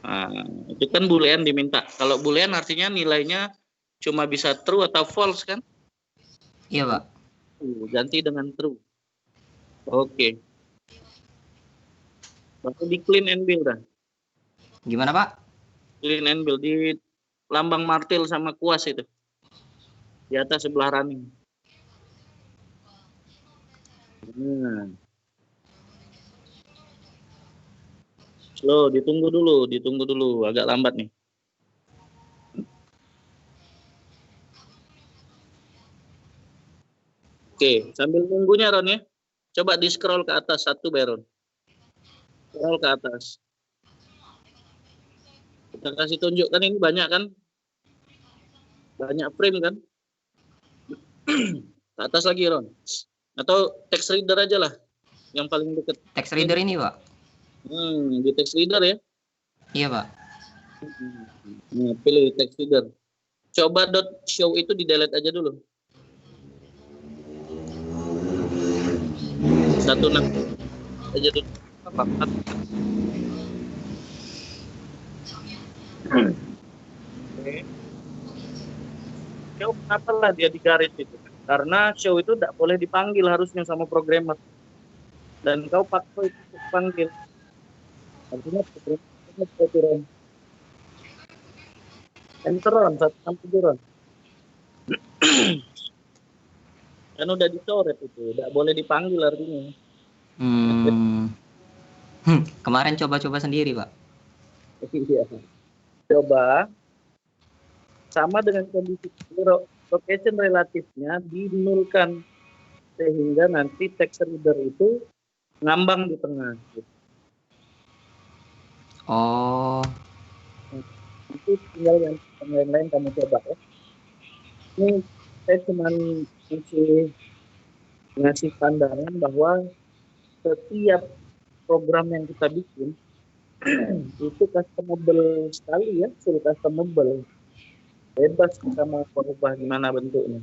Nah, itu kan boolean diminta. Kalau boolean artinya nilainya cuma bisa true atau false kan? Iya, Pak. Ganti dengan true. Oke. Baru di clean and build dah. Gimana, Pak? Clean and build di lambang martil sama kuas itu. Di atas sebelah running. Nah. Slow, ditunggu dulu, agak lambat nih. Oke, sambil nunggunya Ron ya. Coba di scroll ke atas satu Baron. Scroll ke atas. Kita kasih tunjukkan ini banyak kan? Banyak frame kan? Ke atas lagi Ron. Atau text reader aja lah. Yang paling dekat. Text reader ini, Pak. Di text reader ya. Iya, Pak. Nah, pilih text reader. Coba .show itu di delete aja dulu. 16 aja dulu. Apa? Oke. Show kenapa lah dia digaris itu? Karena show itu tidak boleh dipanggil harusnya sama programmer. Dan kau paksa itu panggil. Artinya programmer turun. Enter on 167 on. Kan udah dicoret itu, tidak boleh dipanggil artinya. Kemarin coba-coba sendiri, Pak. Iya. Coba sama dengan kondisi location relatifnya dinulkan sehingga nanti text reader itu ngambang di tengah. Oh. Itu tinggal yang lain kamu coba ya. Ini saya cuma ngasih pandangan bahwa setiap program yang kita bikin itu customable sekali ya, full customable. Bebas kita mau berubah gimana bentuknya.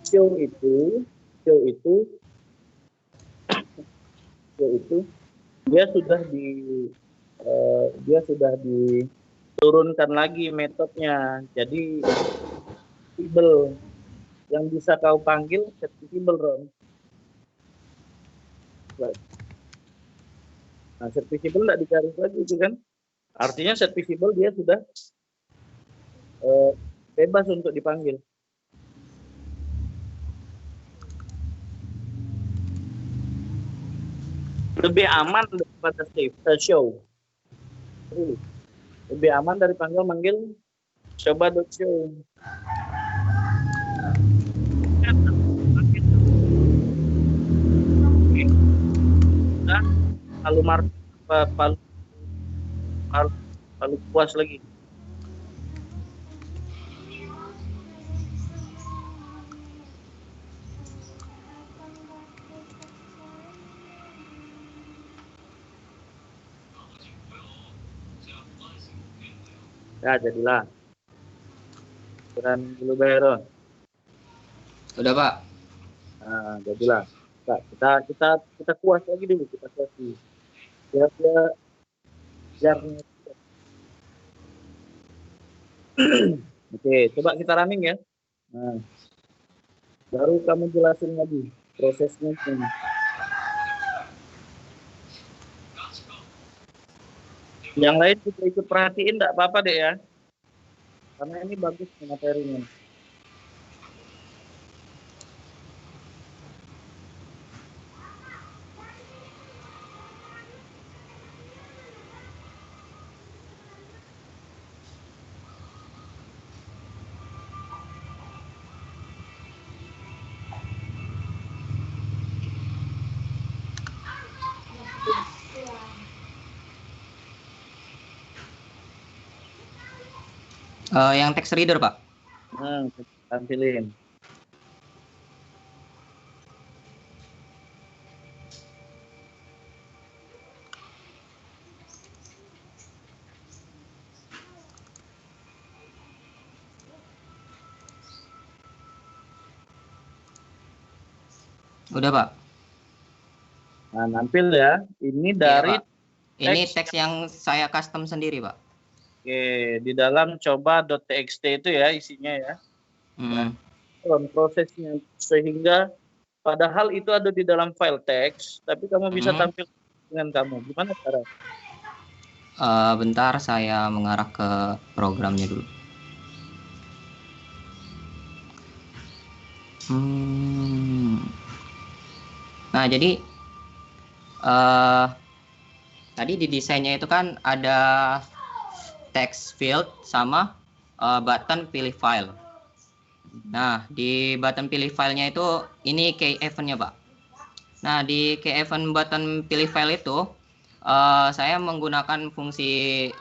Show itu dia sudah diturunkan lagi metodenya. Jadi visible yang bisa kau panggil set visible Ron. Nah, set visible tidak digaris lagi itu kan? Artinya set visible dia sudah bebas untuk dipanggil. Lebih aman daripada show. Lebih aman dari manggil coba .show. Nah, palu puas lagi. Ya jadilah. Ukuran dulu Baron. Udah, Pak. Nah, jadilah. Kita kuas lagi dulu, kita kuasi. Biar Oke, coba kita running ya. Nah, baru kamu jelasin lagi prosesnya. Yang lain kita ikut perhatiin, enggak apa-apa deh ya. Karena ini bagus materinya. Yang text reader, Pak. Tampilin. Udah, Pak. Nah, nampil ya. Ini dari Pak. Ini teks yang saya custom sendiri, Pak. Oke, di dalam coba.txt itu ya isinya ya. Nah, prosesnya sehingga padahal itu ada di dalam file teks, tapi kamu bisa tampil dengan kamu. Gimana cara? Bentar, saya mengarah ke programnya dulu. Nah, jadi tadi di desainnya itu kan ada text field sama button pilih file. Nah, di button pilih filenya itu ini key event-nya, Pak. Nah, di key event button pilih file itu saya menggunakan fungsi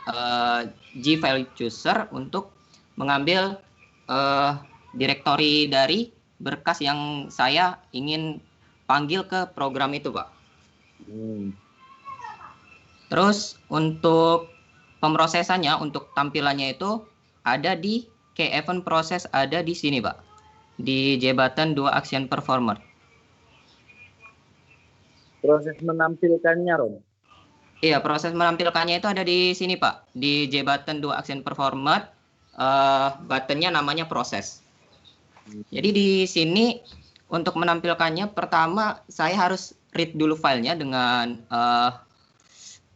gFileChooser untuk mengambil direktori dari berkas yang saya ingin panggil ke program itu, Pak. Terus untuk pemrosesannya, untuk tampilannya itu ada di key event proses, ada di sini, Pak. Di JButton 2 Action Performer. Proses menampilkannya, Ron? Iya, proses menampilkannya itu ada di sini, Pak. Di JButton 2 Action Performer, buttonnya namanya proses. Jadi di sini untuk menampilkannya, pertama saya harus read dulu filenya dengan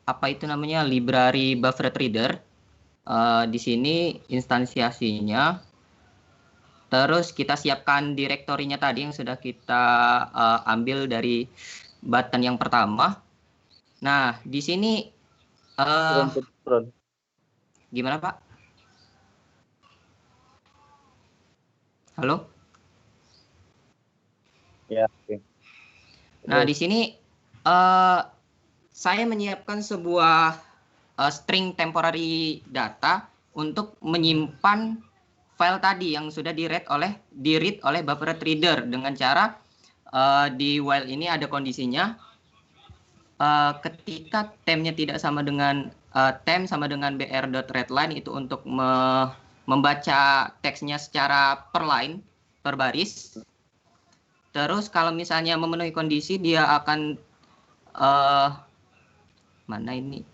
apa itu namanya, library buffered reader. Di sini instansiasinya. Terus kita siapkan direktorinya tadi yang sudah kita ambil dari button yang pertama. Nah, di sini gimana, Pak? Halo? Ya, oke. Nah, di sini saya menyiapkan sebuah string temporary data untuk menyimpan file tadi yang sudah di-read oleh buffered reader dengan cara di while ini ada kondisinya ketika temnya tidak sama dengan tem sama dengan br.readline itu untuk membaca teksnya secara per line, per baris. Terus kalau misalnya memenuhi kondisi dia akan mana ini?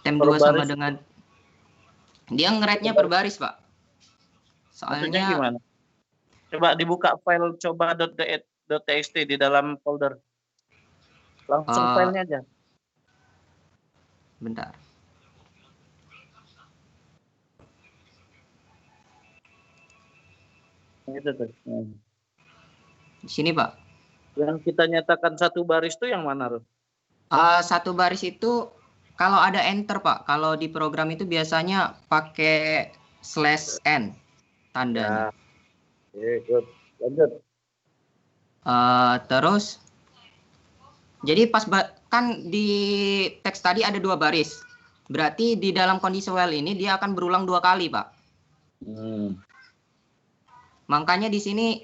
Tem 2 sama dengan dia nge-read-nya per baris, Pak. Soalnya gimana? Coba dibuka file coba.txt di dalam folder. Langsung filenya aja. Bentar. Itu tuh. Di sini, Pak. Yang kita nyatakan satu baris itu yang mana, Ron? Satu baris itu kalau ada enter, Pak. Kalau di program itu biasanya pakai /n tandanya. Ya. Good. Lanjut. Terus jadi pas kan di teks tadi ada 2 baris. Berarti di dalam kondisi while ini dia akan berulang 2 kali, Pak. Makanya di sini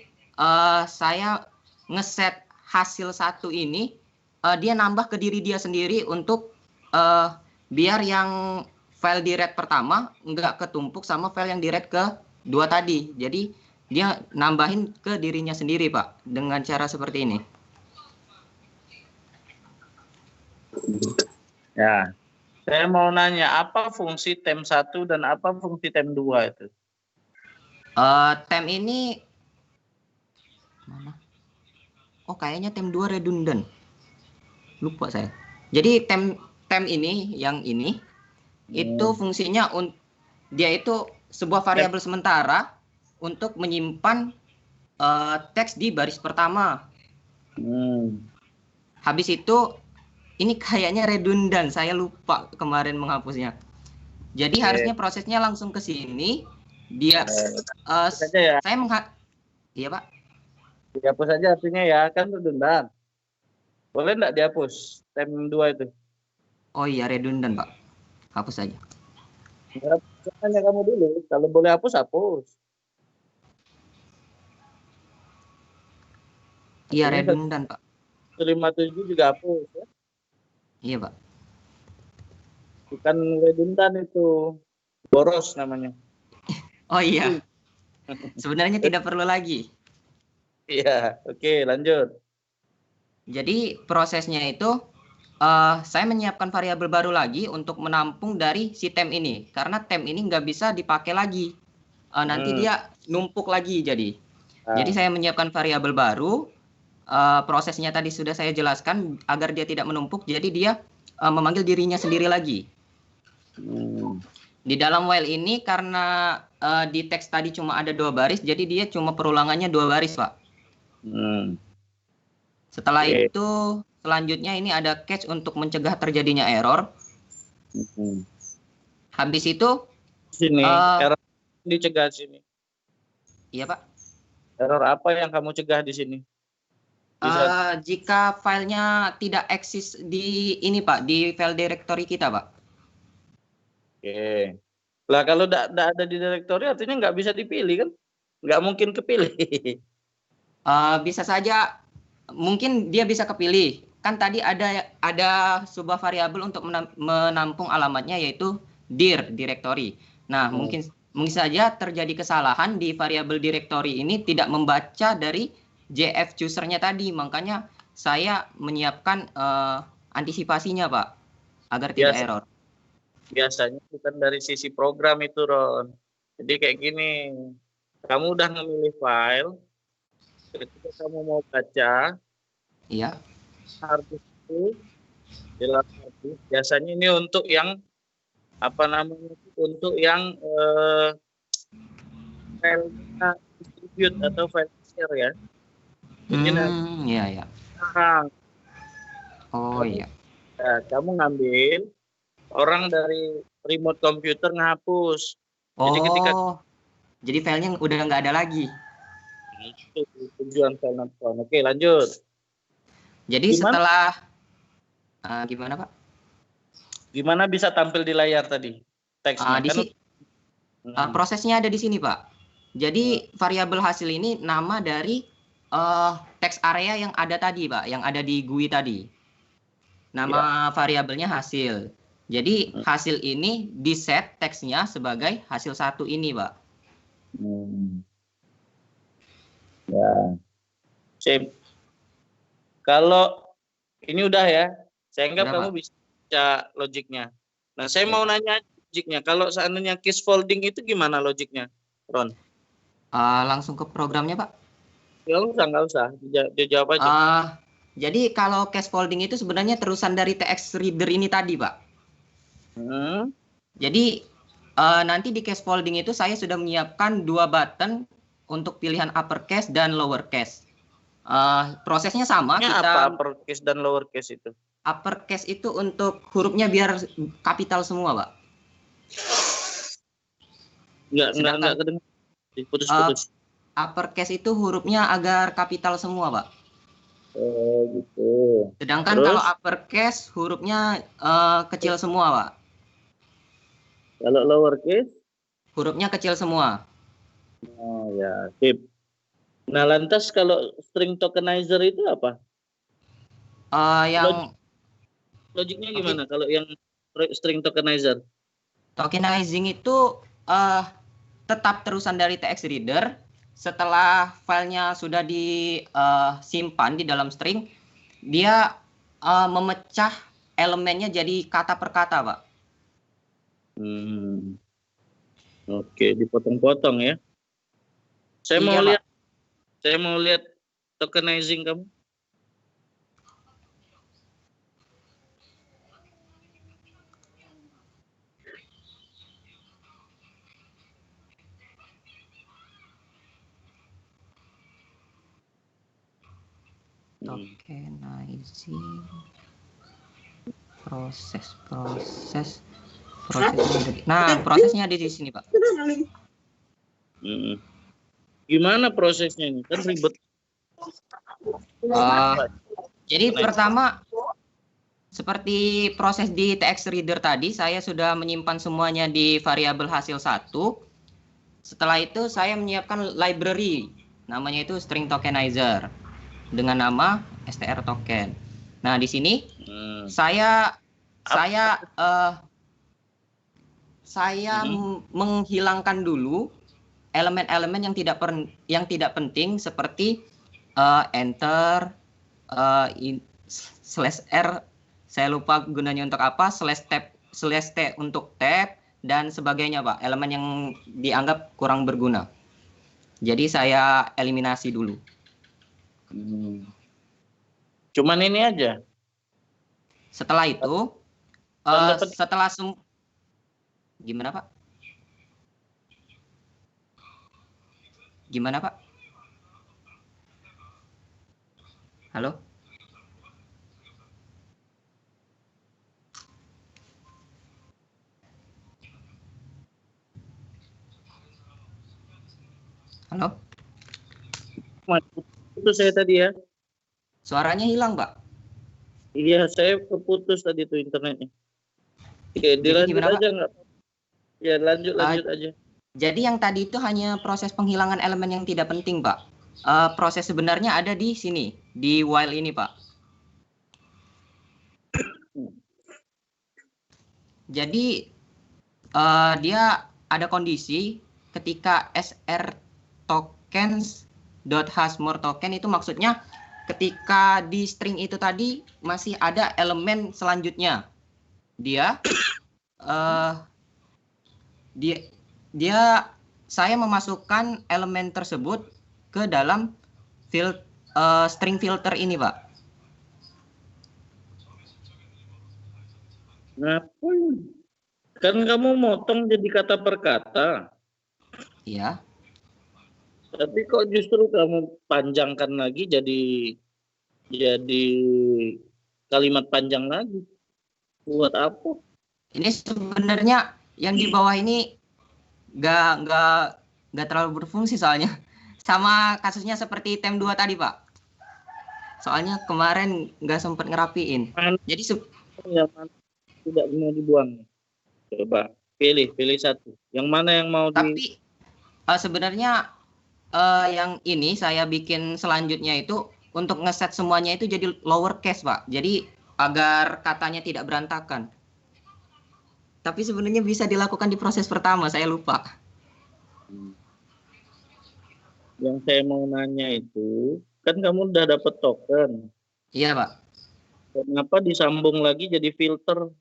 saya ngeset hasil 1 ini dia nambah ke diri dia sendiri untuk biar yang file di read pertama nggak ketumpuk sama file yang di read ke 2 tadi. Jadi dia nambahin ke dirinya sendiri, Pak, dengan cara seperti ini. Ya, saya mau nanya apa fungsi tem 1 dan apa fungsi tem 2 itu? Tem ini mana? Oh, kayaknya tem 2 redundant. Lupa saya. Jadi tem ini yang ini itu fungsinya dia itu sebuah variabel sementara untuk menyimpan teks di baris pertama. Habis itu ini kayaknya redundant, saya lupa kemarin menghapusnya. Jadi harusnya prosesnya langsung ke sini. Dia ya. Iya, Pak. Dihapus aja artinya ya, kan redundant. Boleh nggak dihapus tem 2 itu? Oh iya, redundant, Pak. Hapus aja. Tanya kamu dulu, kalau boleh hapus, hapus. Iya, Ini redundan, Pak. 157 juga hapus ya. Iya, Pak. Bukan redundan itu. Boros namanya. Oh iya. Sebenarnya tidak perlu lagi. Iya, oke, lanjut. Jadi prosesnya itu saya menyiapkan variabel baru lagi untuk menampung dari si temp ini. Karena temp ini nggak bisa dipakai lagi. Nanti dia numpuk lagi jadi. Jadi saya menyiapkan variabel baru. Prosesnya tadi sudah saya jelaskan agar dia tidak menumpuk. Jadi dia memanggil dirinya sendiri lagi. Di dalam while ini karena di teks tadi cuma ada 2 baris. Jadi dia cuma perulangannya 2 baris, Pak. Setelah itu selanjutnya ini ada catch untuk mencegah terjadinya error. Habis itu Sini error dicegah sini. Iya, Pak. Error apa yang kamu cegah di sini? Jika filenya tidak eksis di ini, Pak, di file directory kita, Pak. Oke. Lah kalau tidak ada di directory artinya nggak bisa dipilih kan? Nggak mungkin kepilih. Bisa saja, mungkin dia bisa kepilih. Kan tadi ada sebuah variabel untuk menampung alamatnya yaitu dir directory. Nah, mungkin saja terjadi kesalahan di variabel directory ini tidak membaca dari JF chooser-nya tadi. Makanya saya menyiapkan antisipasinya, Pak, agar tidak error. Biasanya bukan dari sisi program itu, Ron. Jadi kayak gini, kamu udah memilih file, ketika kamu mau baca, iya, harddisk itu dalam harddisk. Biasanya ini untuk yang apa namanya? Untuk yang file distribute atau file share ya. Iya. Oh iya. Nah, kamu ngambil orang dari remote computer ngehapus. Jadi filenya udah nggak ada lagi. Itu tujuan file not found. Oke, lanjut. Jadi setelah gimana, Pak? Gimana bisa tampil di layar tadi? Teksnya prosesnya ada di sini, Pak. Jadi variabel hasil ini nama dari teks area yang ada tadi, Pak, yang ada di GUI tadi. Nama variabelnya hasil. Jadi hasil ini di-set teksnya sebagai hasil 1 ini, Pak. Ya. Sip. Kalau ini udah ya, saya anggap kamu bisa baca logiknya. Nah, saya mau nanya logiknya. Kalau seandainya case folding itu gimana logiknya, Ron? Langsung ke programnya, Pak. Ya, nggak usah. Dia jawab aja. Jadi kalau case folding itu sebenarnya terusan dari TX reader ini tadi, Pak. Jadi nanti di case folding itu saya sudah menyiapkan 2 button untuk pilihan uppercase dan lowercase. Prosesnya sama. Apa uppercase dan lowercase itu? Uppercase itu untuk hurufnya biar kapital semua, Pak. Enggak kedengaran. Putus-putus. Uppercase itu hurufnya agar kapital semua, Pak. Oh, gitu. Sedangkan kalau uppercase hurufnya kecil semua, Pak. Kalau lowercase? Hurufnya kecil semua. Oh ya, sip. Nah, lantas kalau string tokenizer itu apa? Logiknya gimana kalau yang string tokenizer? Tokenizing itu tetap terusan dari TX reader. Setelah filenya sudah disimpan di dalam string, dia memecah elemennya jadi kata per kata, Pak. Oke, dipotong-potong ya. Saya mau lihat tokenizing kamu. Tokenizing proses. Nah, prosesnya ada di sini, Pak. Gimana prosesnya ini? Kan ribet. Jadi pertama, seperti proses di TX reader tadi, saya sudah menyimpan semuanya di variabel hasil 1. Setelah itu saya menyiapkan library, namanya itu string tokenizer. dengan nama str token. Nah, di sini saya menghilangkan dulu elemen-elemen yang tidak penting seperti enter, /r, saya lupa gunanya untuk apa, /t untuk tab dan sebagainya, Pak. Elemen yang dianggap kurang berguna. Jadi saya eliminasi dulu. Cuman ini aja. Setelah itu, gimana Pak? Gimana Pak? Halo? Halo? Putus saya tadi ya. Suaranya hilang, Pak. Iya, saya keputus tadi tuh internetnya. Oke, dilanjut aja nggak? Ya, lanjut aja. Jadi yang tadi itu hanya proses penghilangan elemen yang tidak penting, Pak. Proses sebenarnya ada di sini, di while ini, Pak. Jadi dia ada kondisi ketika SR tokens .hashmore token itu maksudnya ketika di string itu tadi masih ada elemen selanjutnya. Saya memasukkan elemen tersebut ke dalam string filter ini, Pak. Ngapain? Kan kamu motong jadi kata per kata. Iya. Tapi kok justru kamu panjangkan lagi jadi kalimat panjang lagi? Buat apa? Ini sebenarnya yang di bawah ini nggak terlalu berfungsi soalnya. Sama kasusnya seperti tem 2 tadi, Pak. Soalnya kemarin nggak sempat ngerapiin. Jadi yang mana tidak mau dibuang? Coba pilih satu. Yang mana yang mau Tapi sebenarnya yang ini saya bikin selanjutnya itu untuk ngeset semuanya itu jadi lowercase, Pak. Jadi agar katanya tidak berantakan. Tapi sebenarnya bisa dilakukan di proses pertama, saya lupa. Yang saya mau nanya itu, kan kamu udah dapat token. Iya, Pak. Kenapa disambung lagi jadi filter?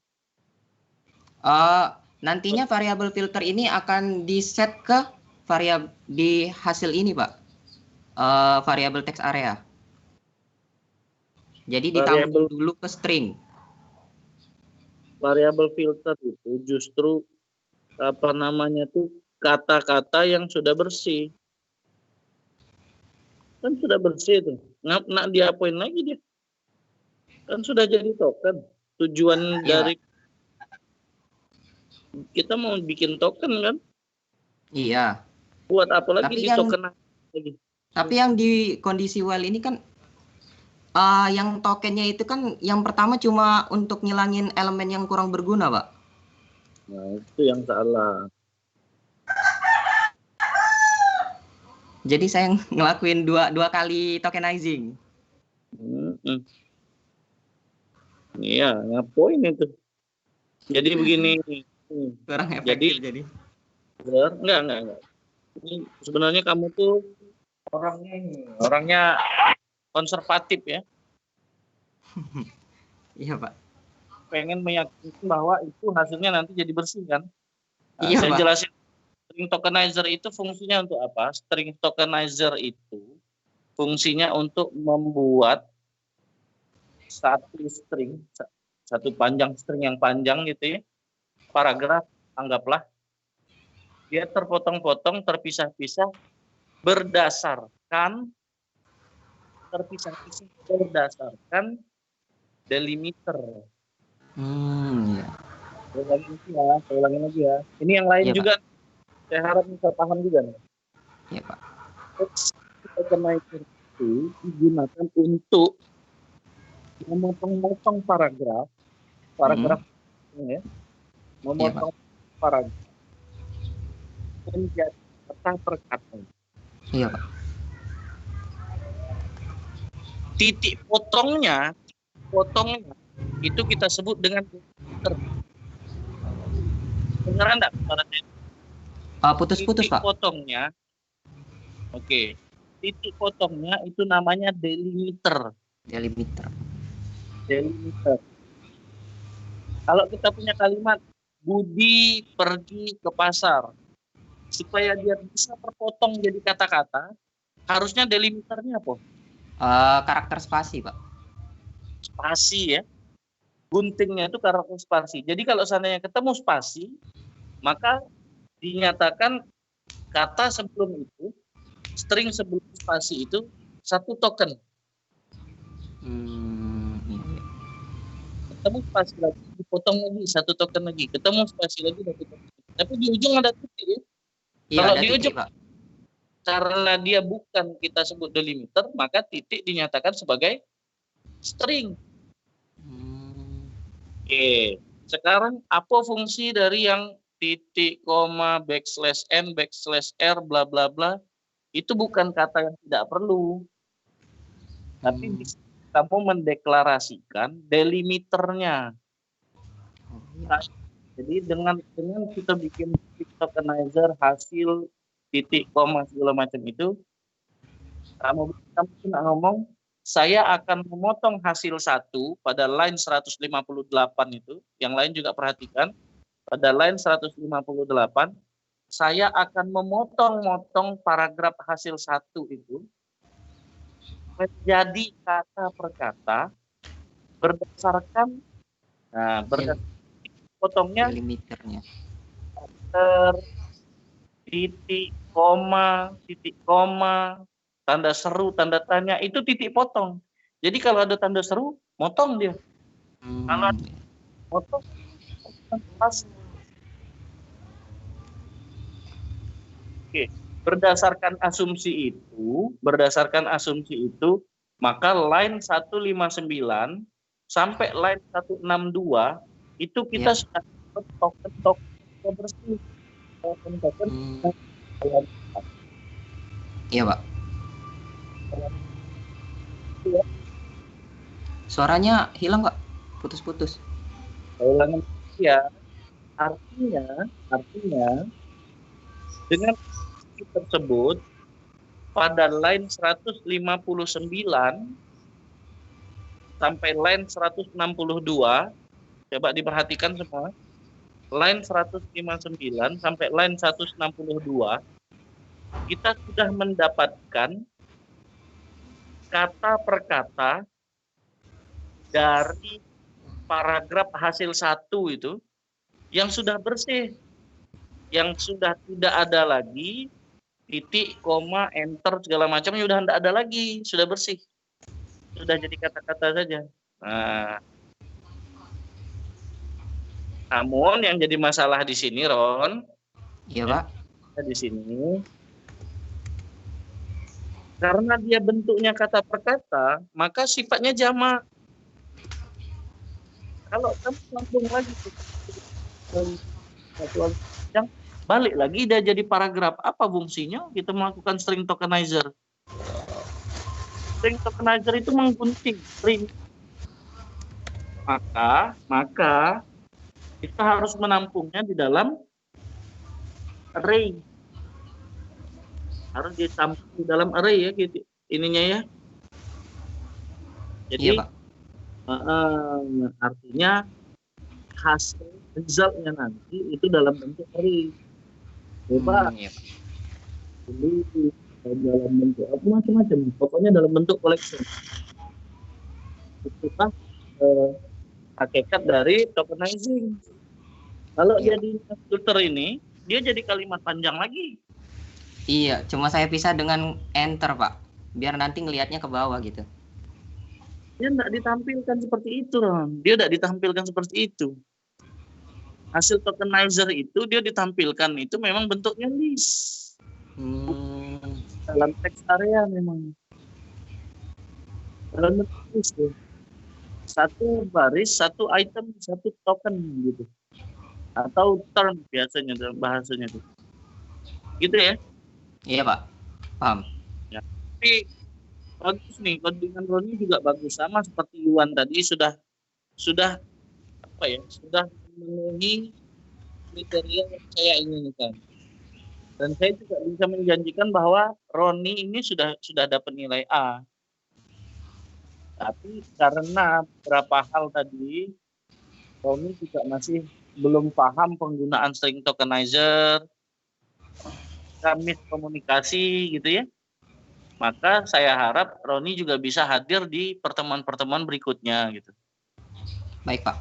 Nantinya variabel filter ini akan diset ke variabel di hasil ini, Pak. Variabel text area. Jadi ditambah dulu ke string. Variabel filter itu justru apa namanya tuh kata-kata yang sudah bersih. Kan sudah bersih tuh. Nak diapain lagi dia? Kan sudah jadi token. Tujuan dari kita mau bikin token kan? Iya. Buat apa lagi di token lagi? Tapi yang di kondisi while ini kan yang tokennya itu kan yang pertama cuma untuk ngilangin elemen yang kurang berguna, Pak. Nah, itu yang salah. Jadi saya ngelakuin dua kali tokenizing. Iya, ngapain itu? Jadi begini. Kurang efektif jadi. Enggak. Ini sebenarnya kamu tuh orangnya konservatif ya. Iya, Pak. Pengen meyakinkan bahwa itu hasilnya nanti jadi bersih kan? Iya, saya Pak. jelasin string tokenizer itu fungsinya untuk apa? String tokenizer itu fungsinya untuk membuat satu string, satu string yang panjang gitu ya, paragraf anggaplah dia terpotong-potong, terpisah-pisah berdasarkan delimiter. Iya. Saya ulangin lagi ya. Ini yang lain juga, Pak. Saya harap bisa paham juga nih. Iya, Pak. Tokenizer itu digunakan untuk memotong-motong paragraf ya, memotong paragraf menjadi kata per kata. Iya, Pak. Titik potongnya itu kita sebut dengan delimiter. Beneran enggak suara saya? Putus-putus, Titik Pak. potongnya. Oke. Titik potongnya itu namanya delimiter. Delimiter. Kalau kita punya kalimat Budi pergi ke pasar, supaya dia bisa terpotong jadi kata-kata, harusnya delimiternya apa? Karakter spasi, Pak. Spasi ya. Guntingnya itu karakter spasi. Jadi kalau seandainya ketemu spasi, maka dinyatakan kata sebelum itu, string sebelum spasi itu satu token. Ketemu spasi lagi, dipotong lagi satu token lagi. Ketemu spasi lagi, satu token. Tapi di ujung ada titik ya. Iya, Kalau ada di titik, ujung, Pak. karena dia bukan kita sebut delimiter, maka titik dinyatakan sebagai string. Oke. Sekarang apa fungsi dari yang titik, koma, backslash n, backslash r, bla bla bla? Itu bukan kata yang tidak perlu. Tapi kamu mendeklarasikan delimiternya. Nah, jadi dengan kita bikin tokenizer hasil titik, koma, segala macam itu, kamu ngomong, saya akan memotong hasil 1 pada line 158 itu, yang lain juga perhatikan, pada line 158, saya akan memotong-motong paragraf hasil 1 itu, menjadi kata per kata, berdasarkan, potongnya, delimiternya. Titik, koma, tanda seru, tanda tanya, itu titik potong. Jadi kalau ada tanda seru, motong dia. Kalau ada motong, pas. Oke, berdasarkan asumsi itu, maka line 159 sampai line 162 itu kita sudah token bersih. Iya, Pak. Suaranya hilang, Pak. Putus-putus. Ya, artinya dengan tersebut pada line 159 sampai line 162, coba diperhatikan semua. Line 159 sampai line 162 kita sudah mendapatkan kata per kata dari paragraf hasil 1 itu yang sudah bersih, yang sudah tidak ada lagi titik, koma, enter segala macamnya sudah tidak ada lagi, sudah bersih, sudah jadi kata-kata saja. Nah, namun yang jadi masalah di sini, Ron, iya Pak, di sini karena dia bentuknya kata per kata, maka sifatnya jamak. Kalau kamu langsung lagi yang balik lagi dia jadi paragraf, apa fungsinya kita melakukan string tokenizer? String tokenizer itu menggunting string. Maka kita harus menampungnya di dalam array. Harus ditampung di dalam array ya gitu. Ininya ya. Jadi iya, Pak. Artinya hasil resultnya nanti itu dalam bentuk array. Coba Iya, Pak. Jadi dalam bentuk apa macam-macam. Pokoknya dalam bentuk collection. Itulah hakikat dari tokenizing. Kalau jadi filter ini, dia jadi kalimat panjang lagi. Iya, cuma saya pisah dengan enter, Pak. Biar nanti ngelihatnya ke bawah gitu. Dia tidak ditampilkan seperti itu, Ron. Dia tidak ditampilkan seperti itu. Hasil tokenizer itu dia ditampilkan itu memang bentuknya list. Dalam teks area memang. Dalam bentuk list ya. Satu baris, satu item, satu token gitu. Atau term biasanya dalam bahasanya itu. Gitu ya? Iya, Pak. Paham. Ya. Tapi Bagus nih, codingan Roni juga bagus, sama seperti Iwan tadi sudah apa ya, sudah memenuhi kriteria yang saya inginkan. Dan saya juga bisa menjanjikan bahwa Roni ini sudah dapat nilai A. Tapi karena beberapa hal tadi, Roni juga masih belum paham penggunaan string tokenizer, komunikasi gitu ya. Maka saya harap Roni juga bisa hadir di pertemuan-pertemuan berikutnya gitu. Baik, Pak.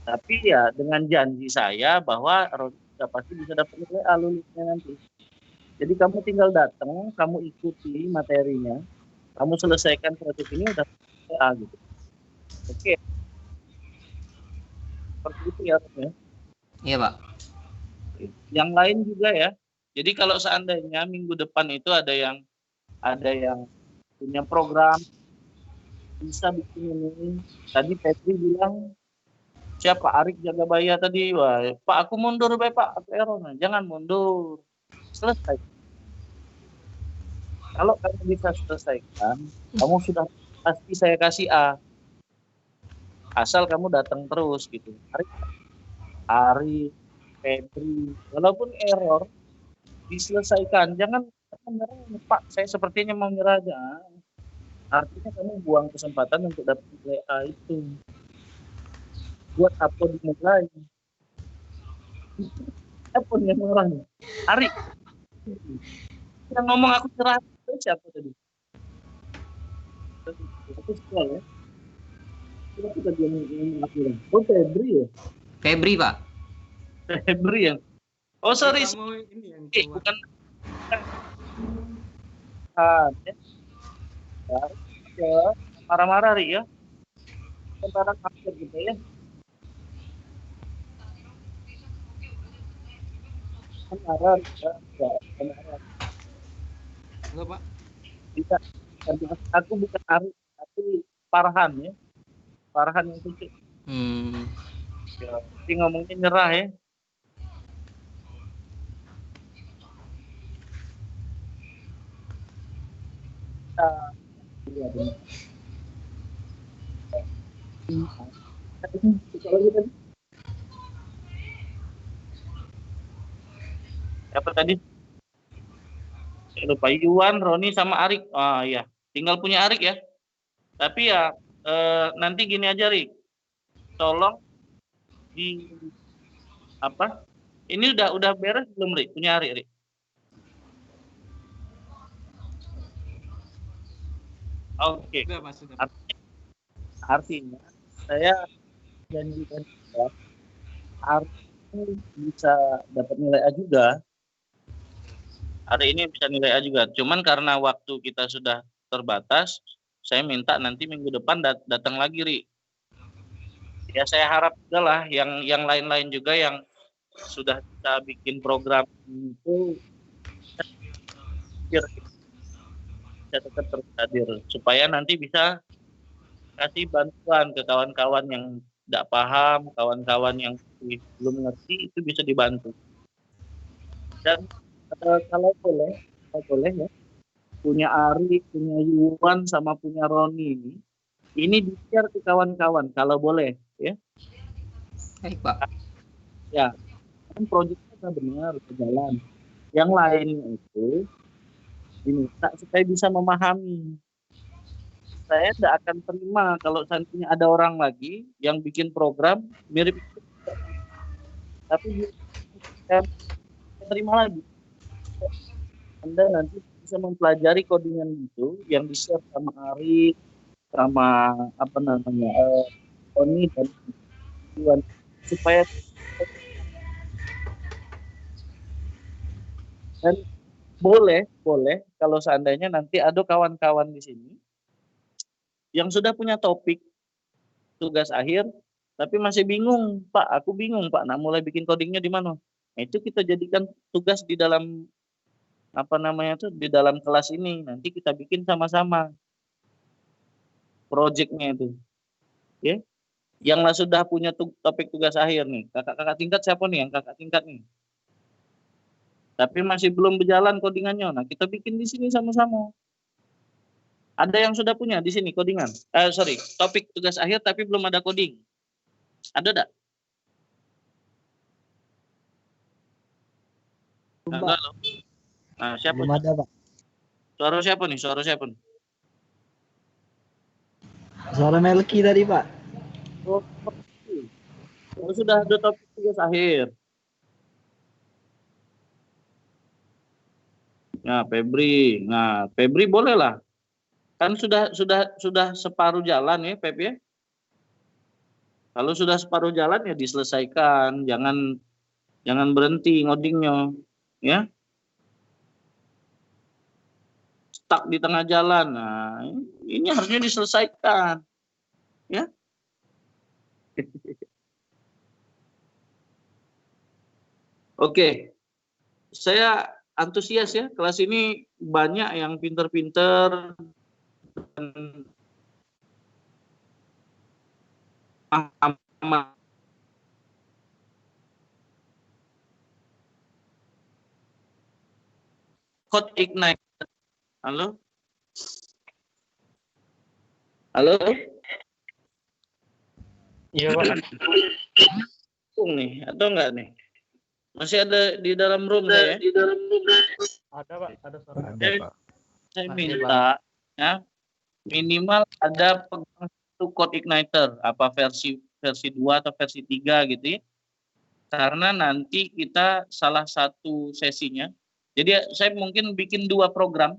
Tapi ya dengan janji saya bahwa Roni sudah pasti bisa dapat nilai A lulusnya nanti. Jadi kamu tinggal datang, kamu ikuti materinya, kamu selesaikan proyek ini udah A gitu. Oke. Seperti itu ya, Roni. Iya, Pak. Yang lain juga ya. Jadi kalau seandainya minggu depan itu ada yang punya program bisa bikin ini. Tadi Petri bilang siapa Arik Jagabaya tadi, wah Pak aku mundur Pak, aku error. Nah, jangan mundur, selesai. Kalau kamu bisa selesaikan, kamu sudah pasti saya kasih A. Asal kamu datang terus gitu. Arik, Petri, walaupun error diselesaikan, jangan menyerah, Pak saya sepertinya mau nyerah aja. Artinya kamu buang kesempatan untuk dapat nilai A itu. Buat apa dimulai? Apa yang marah nih? Ari, yang ngomong aku cerah itu siapa tadi? Aku sekolah ya. Siapa tadi yang ngomong aku? Oh Febri ya? Febri, Pak. Febri yang. Oh sorry. Bukan. Ya, marah-marah Ri ya. Sementara kaget gitu ya. Marah ya. Halo Pak. Bisa. Aku bukan Ari, tapi Farhan ya. Farhan yang kecil. Ya, jadi ngomongnya nyerah ya. Siapa tadi? Saya lupa. Iwan, Roni sama Arik. Ah ya, tinggal punya Arik ya. Tapi ya nanti gini aja Rik. Tolong di apa? Ini udah beres belum Rik? Punya Arik Rik? Oke. Artinya saya janjikan ya, artinya bisa dapat nilai A juga. Hari ini bisa nilai A juga. Cuman karena waktu kita sudah terbatas, saya minta nanti minggu depan datang lagi, Ri. Ya saya harap juga lah yang lain-lain juga yang sudah kita bikin program itu bisa tetap terhadir supaya nanti bisa kasih bantuan ke kawan-kawan yang tidak paham, kawan-kawan yang belum ngerti itu bisa dibantu. Dan kalau boleh ya, punya Ari, punya Yuwan, sama punya Roni ini di-share ke kawan-kawan kalau boleh ya. Baik Pak. Ya, kan proyeknya benar berjalan. Yang lain itu diminta supaya bisa memahami. Saya tidak akan terima kalau seandainya ada orang lagi yang bikin program mirip itu, tapi saya terima lagi. Anda nanti bisa mempelajari codingan itu yang di-share sama Ari, sama apa namanya Tony dan Iwan supaya dan boleh kalau seandainya nanti ada kawan-kawan di sini yang sudah punya topik tugas akhir tapi masih bingung Pak, aku bingung Pak, nak mulai bikin codingnya di mana? Nah, itu kita jadikan tugas di dalam apa namanya tuh di dalam kelas ini, nanti kita bikin sama-sama projectnya itu ya. Yang sudah punya topik tugas akhir nih, kakak-kakak tingkat siapa nih yang kakak tingkat nih tapi masih belum berjalan codingannya, nah kita bikin di sini sama-sama Ada yang sudah punya di sini codingan? Sorry, topik tugas akhir tapi belum ada coding. Ada enggak? Halo. Nah, siapa? Belum ada, Pak. Suara siapa nih? Suara siapa nih? Suara Melki tadi, Pak. Oh, sudah ada topik tugas akhir. Nah, Febri boleh lah. Kan sudah separuh jalan ya, Feb ya. Kalau sudah separuh jalan ya diselesaikan, jangan berhenti ngodingnya, ya. Stuck di tengah jalan. Nah, ini harusnya diselesaikan. Ya. Oke. Saya antusias ya, kelas ini banyak yang pinter-pinter dan Code Ignite. Halo? Halo? Iya, Pak. Nih, atau enggak nih? Masih ada di dalam room saya. Ada, Pak. Ada suara. Ada, Pak. Saya minta ya minimal ada pegang satu code igniter, apa versi 2 atau versi 3 gitu ya. Karena nanti kita salah satu sesinya. Jadi saya mungkin bikin 2 program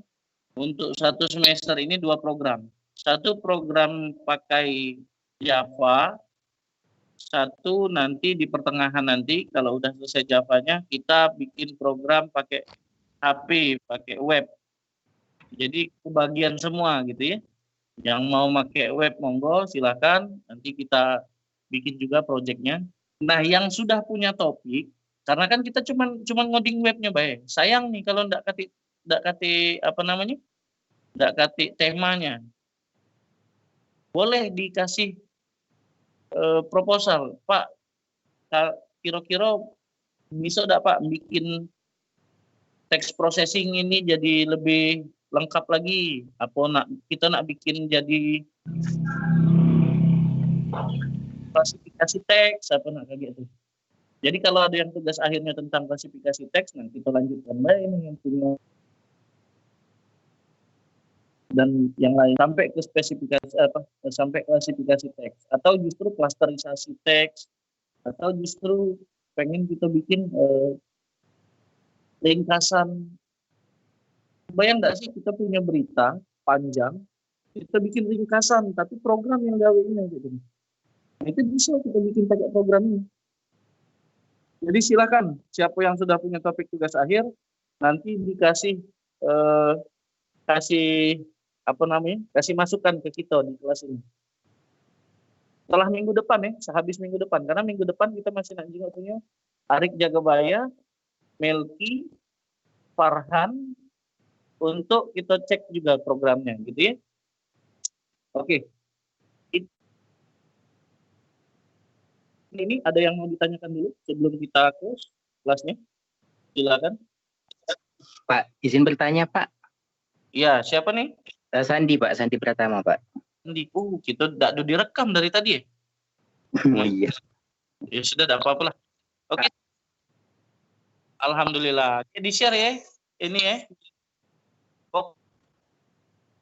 untuk satu semester ini, 2 program. Satu program pakai Java, satu nanti di pertengahan nanti kalau udah selesai Javanya kita bikin program pakai HP, pakai web. Jadi kebagian semua gitu ya. Yang mau pakai web monggo silakan, nanti kita bikin juga proyeknya. Nah, yang sudah punya topik, karena kan kita cuma ngoding webnya baik. Sayang nih kalau enggak kati apa namanya? Enggak kati temanya. Boleh dikasih proposal, Pak. Kira-kira bisa enggak Pak bikin text processing ini jadi lebih lengkap lagi? Apa kita nak bikin jadi klasifikasi teks apa nak kayak gitu. Jadi kalau ada yang tugas akhirnya tentang klasifikasi teks, nanti kita lanjutkan ini yang punya dan yang lain sampai ke spesifikasi sampai klasifikasi teks atau justru klasterisasi teks atau justru pengen kita bikin ringkasan. Bayang nggak sih kita punya berita panjang, kita bikin ringkasan tapi program yang gawe ini gitu. Nah, itu bisa kita bikin pakai program ini. Jadi silakan siapa yang sudah punya topik tugas akhir nanti dikasih kasih masukan ke kita di kelas ini. Setelah minggu depan ya, sehabis minggu depan, karena minggu depan kita masih juga punya Arik Jagabaya, Melki, Farhan untuk kita cek juga programnya, gitu ya. Oke. Ini ada yang mau ditanyakan dulu sebelum kita close kelasnya? Silakan. Pak, izin bertanya, Pak. Iya, siapa nih? Sandi, Pak. Sandi Pratama, Pak. Sandi. Kita tidak direkam dari tadi ya? Oh iya. Ya sudah, tidak apa-apa lah. Oke. Alhamdulillah. Di share ya, ini ya.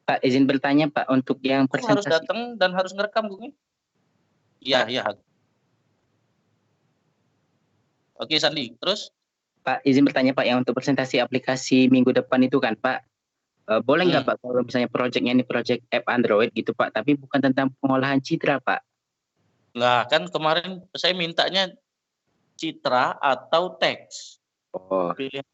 Pak, izin bertanya, Pak, untuk yang presentasi. Harus datang dan harus ngerekam, Bung. Iya, iya. Oke, Sandi. Terus? Pak, izin bertanya, Pak, yang untuk presentasi aplikasi minggu depan itu kan, Pak. Boleh nggak, Pak, kalau misalnya proyeknya ini proyek app Android gitu, Pak, tapi bukan tentang pengolahan citra, Pak. Lah, kan kemarin saya mintanya citra atau teks. Oh. Pilihan.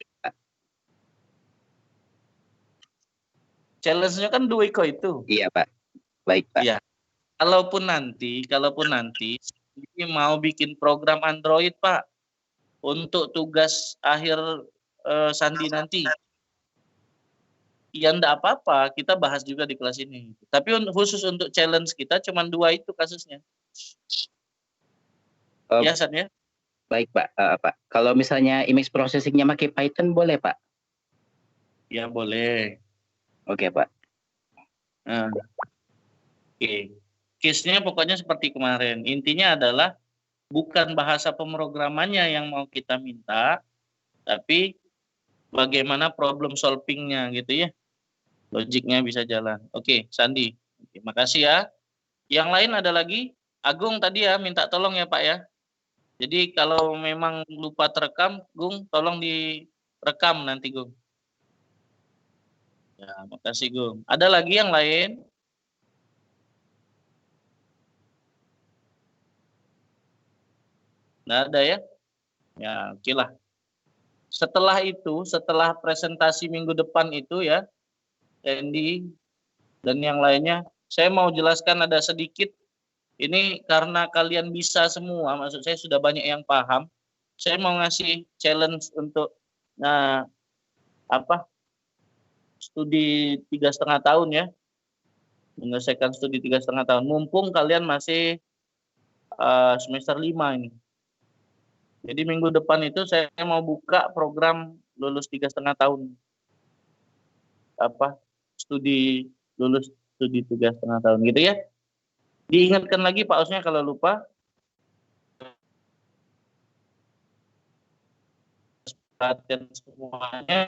Challenge-nya kan 2 itu. Iya, Pak. Baik, Pak. Iya. Kalaupun nanti ini mau bikin program Android, Pak, untuk tugas akhir Sandi nanti. Ya enggak apa-apa, kita bahas juga di kelas ini. Tapi khusus untuk challenge kita cuma 2 itu kasusnya. Ya, San ya? Baik, Pak. Pak. Kalau misalnya image processing-nya pakai Python boleh, Pak? Ya, boleh. Oke, Pak. Nah, oke. Case-nya pokoknya seperti kemarin. Intinya adalah bukan bahasa pemrogramannya yang mau kita minta, tapi bagaimana problem solving-nya gitu ya. Logiknya bisa jalan. Oke, Sandi. Oke, makasih ya. Yang lain ada lagi? Agung tadi ya minta tolong ya Pak ya. Jadi kalau memang lupa terekam, Gung tolong direkam nanti Gung. Ya, makasih Gung. Ada lagi yang lain? Nggak ada ya? Ya, oke lah. Setelah itu, setelah presentasi minggu depan itu ya, Andy dan yang lainnya, saya mau jelaskan ada sedikit. Ini karena kalian bisa semua, maksud saya sudah banyak yang paham. Saya mau ngasih challenge untuk studi 3,5 tahun ya, menyelesaikan studi 3,5 tahun. Mumpung kalian masih semester 5 ini. Jadi minggu depan itu saya mau buka program lulus 3,5 tahun. Studi lulus studi 3,5 tahun gitu ya. Diingatkan lagi Pak Osnya kalau lupa. Perhatian semuanya.